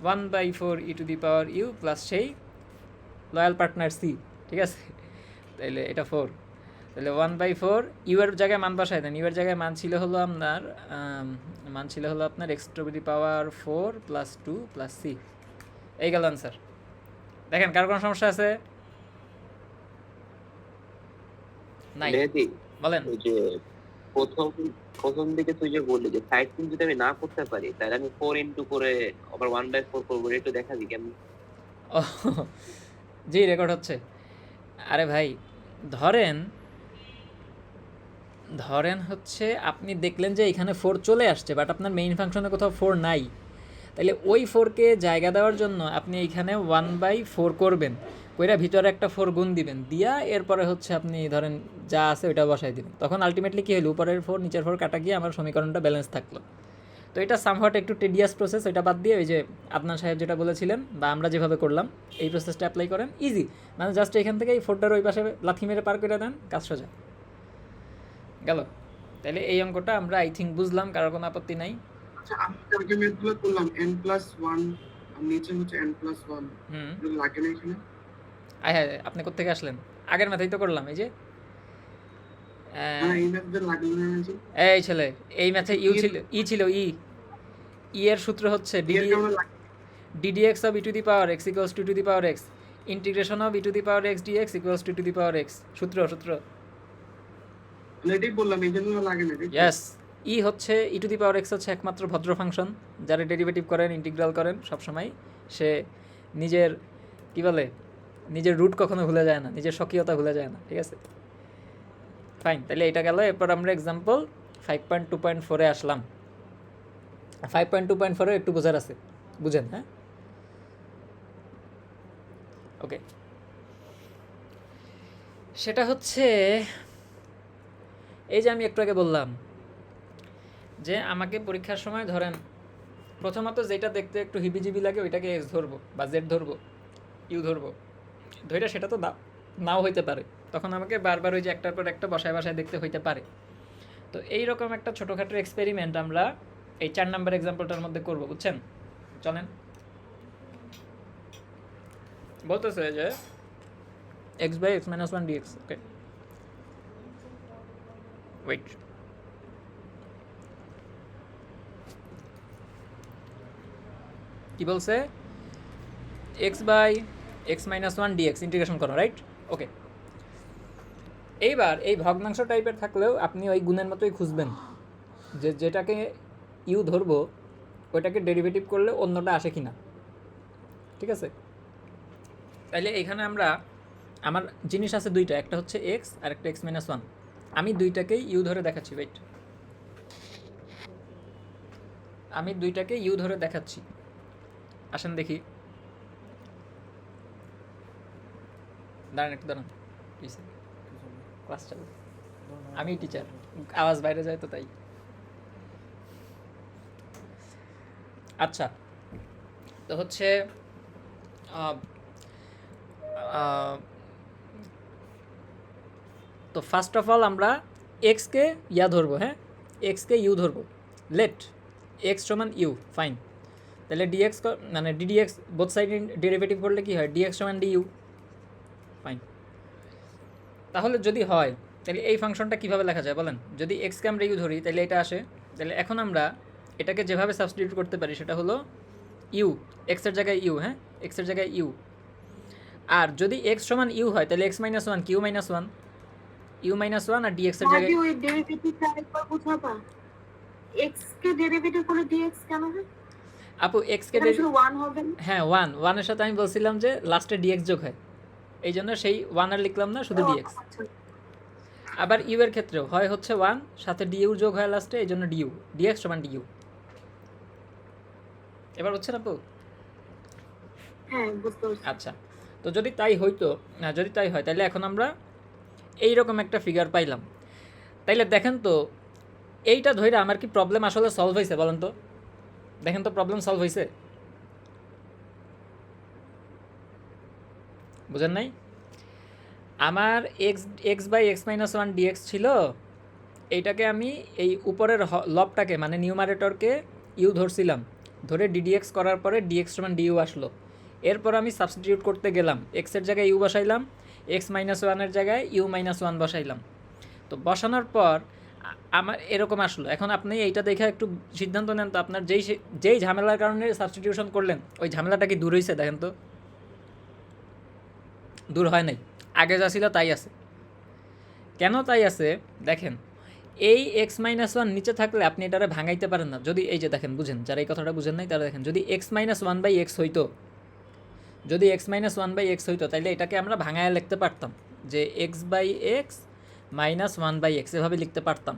1/4 e to the power u plus সেই লয়াল পার্টনার সি। ঠিক আছে, তাইলে এটা 4, তাহলে 1/4 ইউ এর জায়গায় মান বসায় দেন। ইউ এর জায়গায় মান ছিল হলো আপনার x two the power 4 + 2 + c। এই গেল আনসার। দেখেন কার কোনো সমস্যা আছে? নাই, মেহেদি, বলেন। ওই যে প্রথম দিকে তুই যে বললি যে সাইড চেঞ্জ যদি আমি না করতে পারি, তাহলে আমি 4 ইনটু করে আবার 1/4 করবো, একটু দেখাবি কেমন? ও জি, রেকর্ড হচ্ছে। আরে ভাই ধরেন হচ্ছে আপনি দেখলেন যে এখানে 4 চলে আসছে, বাট আপনার মেইন ফাংশনে কোথাও 4 নাই, তাহলে ওই 4কে জায়গা দেওয়ার জন্য আপনি এইখানে 1/4 করবেন। কইরা ভিতরে একটা 4 গুণ দিবেন, দিয়া এরপরে হচ্ছে আপনি ধরেন যা আছে ওইটা বসাই দিবেন, তখন আলটিমেটলি কী হলো, উপরের 4 নিচের 4 কাটা গিয়ে আমার সমীকরণটা ব্যালেন্স থাকলো। তো এটা সামহাট একটু টেডিয়াস প্রসেস, ওইটা বাদ দিয়ে ওই যে আদনান সাহেব যেটা বলেছিলেন বা আমরা যেভাবে করলাম এই প্রসেসটা অ্যাপ্লাই করেন, ইজি। মানে জাস্ট এখান থেকে এই 4টার ওই পাশে লাথি মেরে পার করে দেন, কাজ সোজা গেল। তাহলে এই অঙ্কটা আমরা আই থিঙ্ক বুঝলাম, কারোর কোনো আপত্তি নাই। আচ্ছা আমি আর্গুমেন্টগুলো করলাম n+1 আর নিচে হচ্ছে n+1, এগুলো লাগে না এখানে? হ্যাঁ, আপনি কোত্থেকে আসলেন? আগের ম্যাথেই তো করলাম, এই যে এই ম্যাথটা লাগলো না যে এই ছেলে, এই ম্যাথে ছিল ই এর সূত্র হচ্ছে এর কেমন লাগে? ddx of e to the power x equals to the power x, integration of e to the power x dx equals to the power x, সূত্র এটাই বললাম, এই জন্য লাগে না। ইয়েস, ই হচ্ছে e to the power x হচ্ছে একমাত্র ভদ্র ফাংশন, যারা ডেরিভেটিভ করেন, ইন্টিগ্রাল করেন সবসময়, সে নিজের কি বলে, নিজের রুট কখনো ভুলে যায় না, নিজের স্বকীয়তা ভুলে যায় না, ঠিক আছে? ফাইন, তাহলে এটা গেল। এরপর আমরা এক্সাম্পল 5.2.4 আসলাম। 5.2.4 একটু বোঝার আছে, বুঝেন? হ্যাঁ, ওকে। সেটা হচ্ছে এই যে আমি একটু আগে বললাম যে আমাকে পরীক্ষার সময় ধরেন প্রথমত যেটা দেখতে একটু হিবিজিবি লাগে ওইটাকে এক্স ধরবো বা জেড ধরবো, ইউ ধরবো, ধৈর্য সেটা তো নাও হইতে পারে, তখন আমাকে বারবার ওই যে একটার পর একটা বসায় দেখতে হইতে পারে। তো এইরকম একটা ছোটোখাটো এক্সপেরিমেন্ট আমরা এই 4 নাম্বার এক্সাম্পলটার মধ্যে করবো, বুঝছেন? চলেন, বলতেছে যে x by x minus 1 dx, okay wait, কি বলছে? x by x minus 1 dx integration করো, রাইট? ওকে, এইবার এই ভগ্নাংশ টাইপের থাকলেও আপনি ওই গুণের মতোই খুঁজবেন যে যেটাকে ইউ ধরবো ওইটাকে ডেরিভেটিভ করলে অন্যটা আসে কিনা, ঠিক আছে? তাইলে এখানে আমার জিনিস আছে দুইটা, একটা হচ্ছে এক্স আর একটা x minus 1, আমি দুইটাকেই ইউ ধরে দেখাচ্ছি, ওয়েট, আমি দুইটাকে ইউ ধরে দেখাচ্ছি, আসেন দেখি, দাঁড়ান একটু দাঁড়ান, ক্লাস চালু, আমি টিচার, আওয়াজ বাইরে যায় তো তাই। আচ্ছা, তো হচ্ছে তো ফার্স্ট অফ অল আমরা এক্সকে ইয়া ধরবো, হ্যাঁ, এক্সকে ইউ ধরবো, লেট এক্স সমান ইউ, ফাইন। তাহলে ডিএক্স মানে ডিডিএক্স বোথ সাইড ডেরিভেটিভ করলে কি হয়, ডিএক্স সমান ডিইউ, ফাইন। তাহলে যদি হয় তাহলে এই ফাংশনটা কীভাবে লেখা যায় বলেন? যদি এক্সকে আমরা ইউ ধরি তাহলে এটা আসে, তাহলে এখন আমরা এটাকে যেভাবে সাবস্টিটিউট করতে পারি সেটা হলো ইউ, এক্সের জায়গায় ইউ, হ্যাঁ, এক্সের জায়গায় ইউ। আর যদি এক্স সমান ইউ হয় তাহলে x minus 1 q minus 1, u minus 1 আর ডিএক্সের জায়গায় ওই ডেরিভেটিভটা আরেকবার বুঝাবা, x কে ডেরিভেটিভ করে dx কেন হয়? আপু এক্সকে এটা শুধু 1 হবে না? হ্যাঁ 1 এর সাথে আমি বলছিলাম যে লাস্টে ডিএক্স যোগ হয়, এই জন্য সেই 1 আর লিখলাম না, শুধু ডিএক্স। আচ্ছা, আবার ইউ এর ক্ষেত্রেও হয় হচ্ছে 1 সাথে ডিইউ যোগ হয় লাস্টে, এই জন্য ডিইউ, ডিএক্স সমান ডিইউ। এবার হচ্ছে না আপু? হ্যাঁ বুঝতে পারছি। আচ্ছা, তো যদি তাই হইতো, যদি তাই হয় তাহলে এখন আমরা এইরকম একটা ফিগার পাইলাম। তাইলে দেখেন তো এইটা ধরে আমার কি প্রবলেম আসলে সলভ হয়েছে বলেন তো? দেখেন তো প্রবলেম সলভ হয়েছে, বুঝেন নাই? আমার x by x minus 1 dx ছিল, এইটাকে আমি এই উপরের লবটাকে মানে নিউমারেটরকে ইউ ধরছিলাম, ধরে ডিডিএক্স করার পরে ডিএক্স সমান ডিইউ আসলো। এরপর আমি সাবস্টিটিউট করতে গেলাম, এক্সের জায়গায় ইউ বসাইলাম, এক্স মাইনাস 1-এর জায়গায় ইউ মাইনাস 1 বসাইলাম। তো বসানোর পর আমার এরকম আসলো। এখন আপনি এইটা দেখে একটু সিদ্ধান্ত নেন তো, আপনার যেই ঝামেলার কারণে সাবস্টিটিউশন করলেন ওই ঝামেলাটা কি দূর হয়েছে? দেখেন তো, দূর হয় নাই, আগে যা ছিল তাই আছে। কেন তাই আছে দেখেন, এই এক্স মাইনাস 1 নিচে থাকলে আপনি এটারে ভাঙাইতে পারেন না। যদি এই যে দেখেন, বুঝেন, যারা এই কথাটা বুঝেন নাই তারা দেখেন, যদি এক্স মাইনাস 1/x হইতো, যদি এক্স মাইনাস 1/x হইতো তাহলে এটাকে আমরা ভাঙায় লিখতে পারতাম যে x/x মাইনাস 1/x, এভাবে লিখতে পারতাম।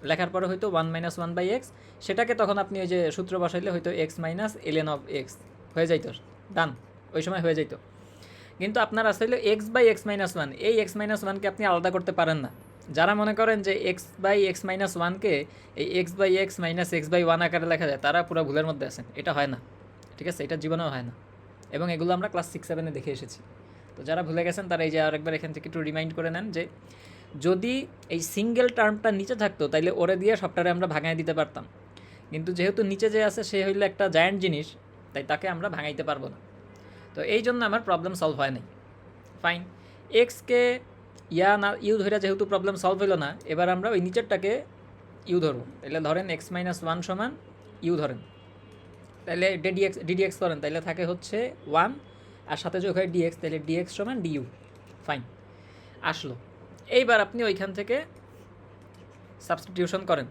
লেখার পরে হয়তো 1 মাইনাস 1/x, সেটাকে তখন আপনি ওই যে সূত্র বসাইলে হয়তো x minus ln of x হয়ে যাইতো, ডান, ওই সময় হয়ে যাইতো। কিন্তু আপনার আসলে x by x minus one, এই এক্স মাইনাস ওয়ানকে আপনি আলাদা করতে পারেন না। যারা মনে করেন যে এক্স বাই এক্স মাইনাস ওয়ানকে এই x by x minus x by one আকারে লেখা যায়, তারা পুরো ভুলের মধ্যে আছেন। এটা হয় না, ঠিক আছে, এটা জীবনেও হয় না, এবং এগুলো আমরা ক্লাস 6-7 দেখে এসেছি। তো যারা ভুলে গেছেন তারা এই যে আরেকবার এখান থেকে একটু রিমাইন্ড করে নেন যে যদি এই সিঙ্গেল টার্মটা নিচে থাকতো তাইলে ওরে দিয়ে সবটারে আমরা ভাঙাই দিতে পারতাম, কিন্তু যেহেতু নিচে যে আছে সে হইলো একটা জায়ান্ট জিনিস, তাই তাকে আমরা ভাঙাইতে পারবো না। তো এই জন্য আমার প্রবলেম সলভ হয় নাই। ফাইন, এক্সকে ইয়া না ইউ ধরে যেহেতু প্রবলেম সলভ হলো না, এবার আমরা ওই নিচেরটাকে ইউ ধরবো। তাহলে ধরেন এক্স মাইনাস ওয়ান সমান ইউ ধরেন, তাহলে ডিডিএক্স করেন, তাহলে থাকে হচ্ছে 1 আর সাথে যোগ হয় ডিএক্স, তাহলে ডিএক্স সমান ডিইউ। ফাইন, আসলো। এইবার আপনি ওইখান থেকে সাবস্টিটিউশন করেন,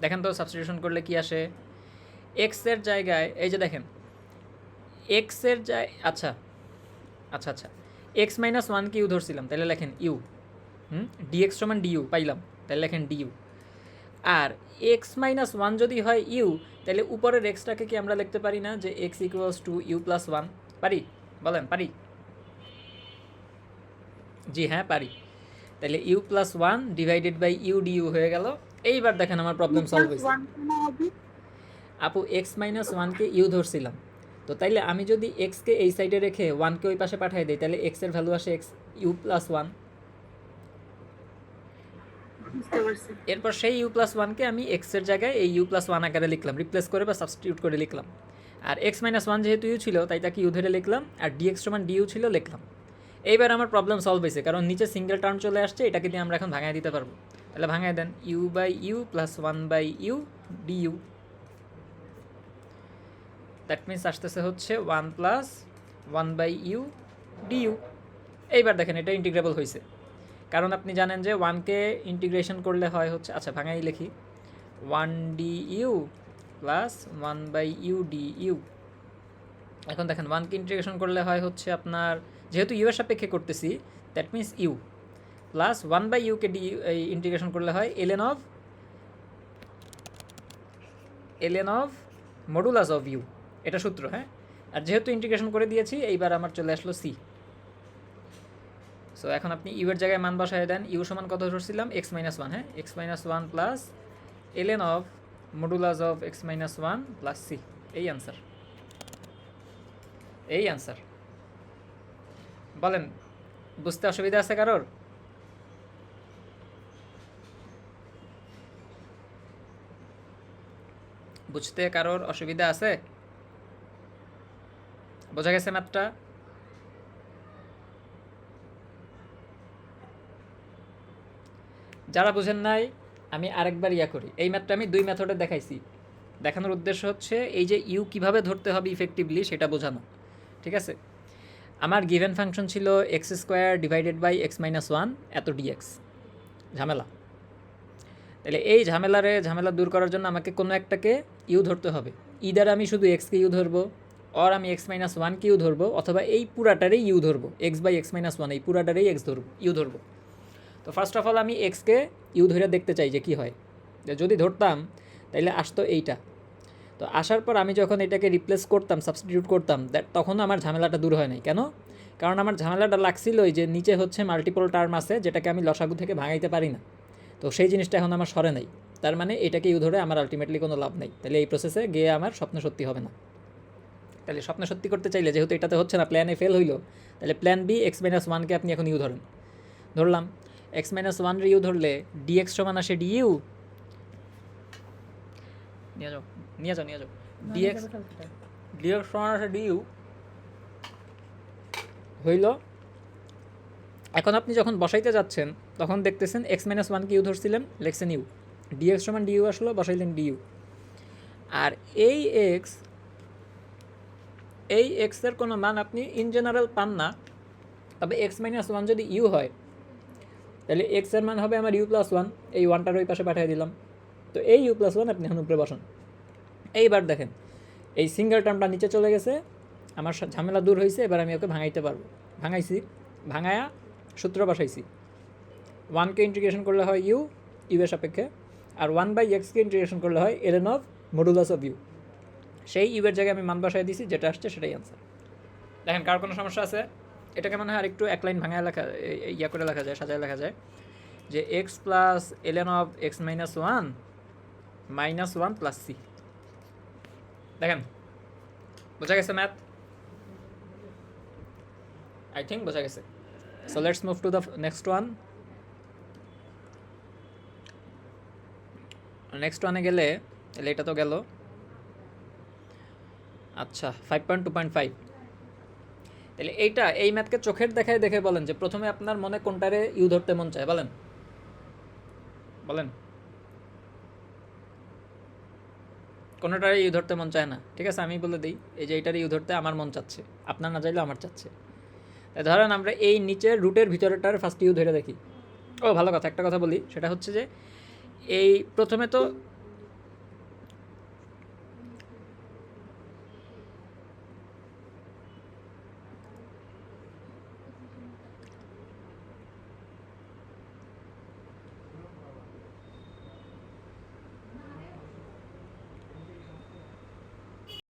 দেখেন তো সাবস্টিটিউশন করলে কি আসে। এক্সের জায়গায় এই যে দেখেন এক্সের আচ্ছা আচ্ছা আচ্ছা এক্স মাইনাস ওয়ানকে ইউ ধরছিলাম, তাহলে লেখেন ইউ। ডিএক্স সমান ডিইউ পাইলাম, তাহলে লেখেন ডিইউ। আর এক্স মাইনাস ওয়ান যদি হয় ইউ, তাহলে উপরের এক্সটাকে কি আমরা লিখতে পারি না যে x equals to u plus one? পারি? বলেন পারি? জি হ্যাঁ পারি। তাহলে u plus one divided by u du হয়ে গেল। এইবার দেখেন আমার প্রবলেম সলভ হয়েছে। আপু এক্স মাইনাস ওয়ানকে ইউ ধরছিলাম, তো তাইলে আমি যদি এক্সকে এই সাইডে রেখে ওয়ানকে ওই পাশে পাঠিয়ে দিই, তাহলে এক্সের ভ্যালু আসে এক্স ইউ প্লাস ওয়ান। এরপর সেই ইউ প্লাস ওয়ানকে আমি এক্সের জায়গায় এই ইউ প্লাস ওয়ান আকারে লিখলাম, রিপ্লেস করে বা সাবস্টিটিউট করে লিখলাম। আর এক্স মাইনাস ওয়ান যেহেতু ইউ ছিল তাই তাকে ইউ ধরে লিখলাম, আর ডিএক্স সমান ডিইউ ছিল লিখলাম। এইবার আমার প্রবলেম সলভ হয়েছে, কারণ নিচে সিঙ্গেল টার্ম চলে আসছে, এটাকে দিয়ে আমরা এখন ভাঙায় দিতে পারবো। তাহলে ভাঙায় দেন, u by u plus one by u du. That means আসতেছে হচ্ছে 1 প্লাস 1 বাই ইউ ডিইউ। এইবার দেখেন এটা ইন্টিগ্রেবল হয়েছে, কারণ আপনি জানেন যে 1কে ইন্টিগ্রেশন করলে হয় হচ্ছে, আচ্ছা ভাঙাই লিখি, 1 du plus 1 by u du. এখন দেখেন 1কে ইন্টিগ্রেশন করলে হয় হচ্ছে আপনার, যেহেতু ইউ এর সাপেক্ষে করতেছি that means u plus 1 by ইউকে ডি ইন্টিগ্রেশন করলে হয় LN of modulus of u, এটা সূত্র। হ্যাঁ, আর যেহেতু ইন্টিগ্রেশন করে দিয়েছি এইবার আমার চলে আসলো সি। সো এখন আপনি ইউ এর জায়গায় মান বসায় দেন, ইউ সমান কত ধরছিলাম এক্স মাইনাস ওয়ান। হ্যাঁ, x minus one plus LN of modulus of x minus one plus c. এই আনসার, এই আনসার। বলেন বুঝতে অসুবিধা আছে কারোর? বুঝতে কারোর অসুবিধা আছে? বোঝা গেছে ম্যাথটা? যারা বুঝেন নাই আমি আরেকবার করি, এই ম্যাথটা আমি 2 মেথডে দেখাইছি। দেখানোর উদ্দেশ্য হচ্ছে এই যে ইউ কিভাবে ধরতে হবে ইফেক্টিভলি সেটা বোঝানো, ঠিক আছে? আমার গিভেন ফাংশন ছিল x square divided by x minus one এত ডিএক্স। ঝামেলা, তাহলে এই ঝামেলা দূর করার জন্য আমাকে কোনো একটাকে ইউ ধরতে হবে। ইদার আমি শুধু এক্সকে ইউ ধরবো, অর আমি এক্স মাইনাস ওয়ানকে ইউ ধরবো, অথবা এই পুরাটারেই ইউ ধরবো, x by x minus one এই পুরাটারেই ইউ ধরবো। তো ফার্স্ট অফ অল আমি এক্সকে ইউ ধরে দেখতে চাই যে কী হয়। যদি ধরতাম তাইলে আসতো এইটা। তো আসার পর আমি যখন এটাকে রিপ্লেস করতাম, সাবস্টিটিউট করতাম, তখনও আমার ঝামেলাটা দূর হয় নাই। কেন? কারণ আমার ঝামেলাটা লাগছিলই যে নিচে হচ্ছে মাল্টিপল টার্ম আছে যেটাকে আমি লসাগু থেকে ভাঙাইতে পারি না। তো সেই জিনিসটা এখন আমার সরে নাই, তার মানে এটাকে ইউ ধরে আমার আলটিমেটলি কোনো লাভ নেই। তাহলে এই প্রসেসে গিয়ে আমার স্বপ্ন সত্যি হবে না। তাহলে স্বপ্ন সত্যি করতে চাইলে যেহেতু এটাতে হচ্ছে না, প্ল্যান এ ফেল হইলো, তাহলে প্ল্যান বি এক্স মাইনাস ওয়ানকে আপনি এখন ইউ ধরেন। ধরলাম এক্স মাইনাস ওয়ানের ইউ ধরলে ডিএক্স সমান আসে ডিইউ। নিয়ে যাও ডিএক্স সমান আসে ডিইউ হইল। এখন আপনি যখন বসাইতে যাচ্ছেন তখন দেখতেছেন এক্স মাইনাস ওয়ানকে ইউ ধরছিলেন, লেখছেন ইউ, ডিএক্স সমান ডিইউ আসলো, বসাইলেন ডিইউ। আর এই এক্সের কোনো মান আপনি ইন জেনারেল পান না, তবে এক্স মাইনাস ওয়ান যদি ইউ হয় তাহলে এক্সের মান হবে আমার ইউ প্লাস ওয়ান। এই ওয়ানটার ওই পাশে পাঠিয়ে দিলাম, তো এই ইউ প্লাস ওয়ান আপনি এখন উপরে বসান। এইবার দেখেন এই সিঙ্গেল টার্মটা নিচে চলে গেছে, আমার ঝামেলা দূর হয়েছে। এবার আমি ওকে ভাঙাইতে পারবো। ভাঙায়া সূত্র বসাইছি, ওয়ানকে ইন্টিগ্রেশন করলে হয় ইউ এর সাপেক্ষে, আর 1 বাই এক্সকে ইন্টিগ্রেশন করলে হয় LN of modulus of u. সেই ইউ এর জায়গায় আমি মান বসাই দিয়েছি, যেটা আসছে সেটাই আনসার। দেখেন কার কোনো সমস্যা আছে? এটাকে মনে হয় আরেকটু এক লাইন ভাঙায় লেখা ইয়া করে লেখা যায়, সাজায় লেখা যায় যে x plus LN of x minus one plus c. দেখেন বোঝা গেছে ম্যাথ? আই থিঙ্ক বোঝা গেছে। So let's move to the next one. Next ওয়ানে গেলে তাহলে এটা তো গেল। আচ্ছা 5.2.5, তাহলে এই ম্যাথকে চোখের দেখায় দেখে বলেন যে প্রথমে আপনার মনে কোনটারে ইউ ধরতে মন চায়, বলেন বলেন। কোনোটারে ইউ ধরতে মন চায় না, ঠিক আছে আমি বলে দিই, এই যে এইটারে ইউ ধরতে আমার মন চাচ্ছে, আপনার না চাইলেও আমার চাচ্ছে। তাই ধরেন আমরা এই নিচের রুটের ভিতরেটার ফার্স্ট ইউ ধরে দেখি। ও ভালো কথা, একটা কথা বলি, সেটা হচ্ছে যে এই প্রথমে তো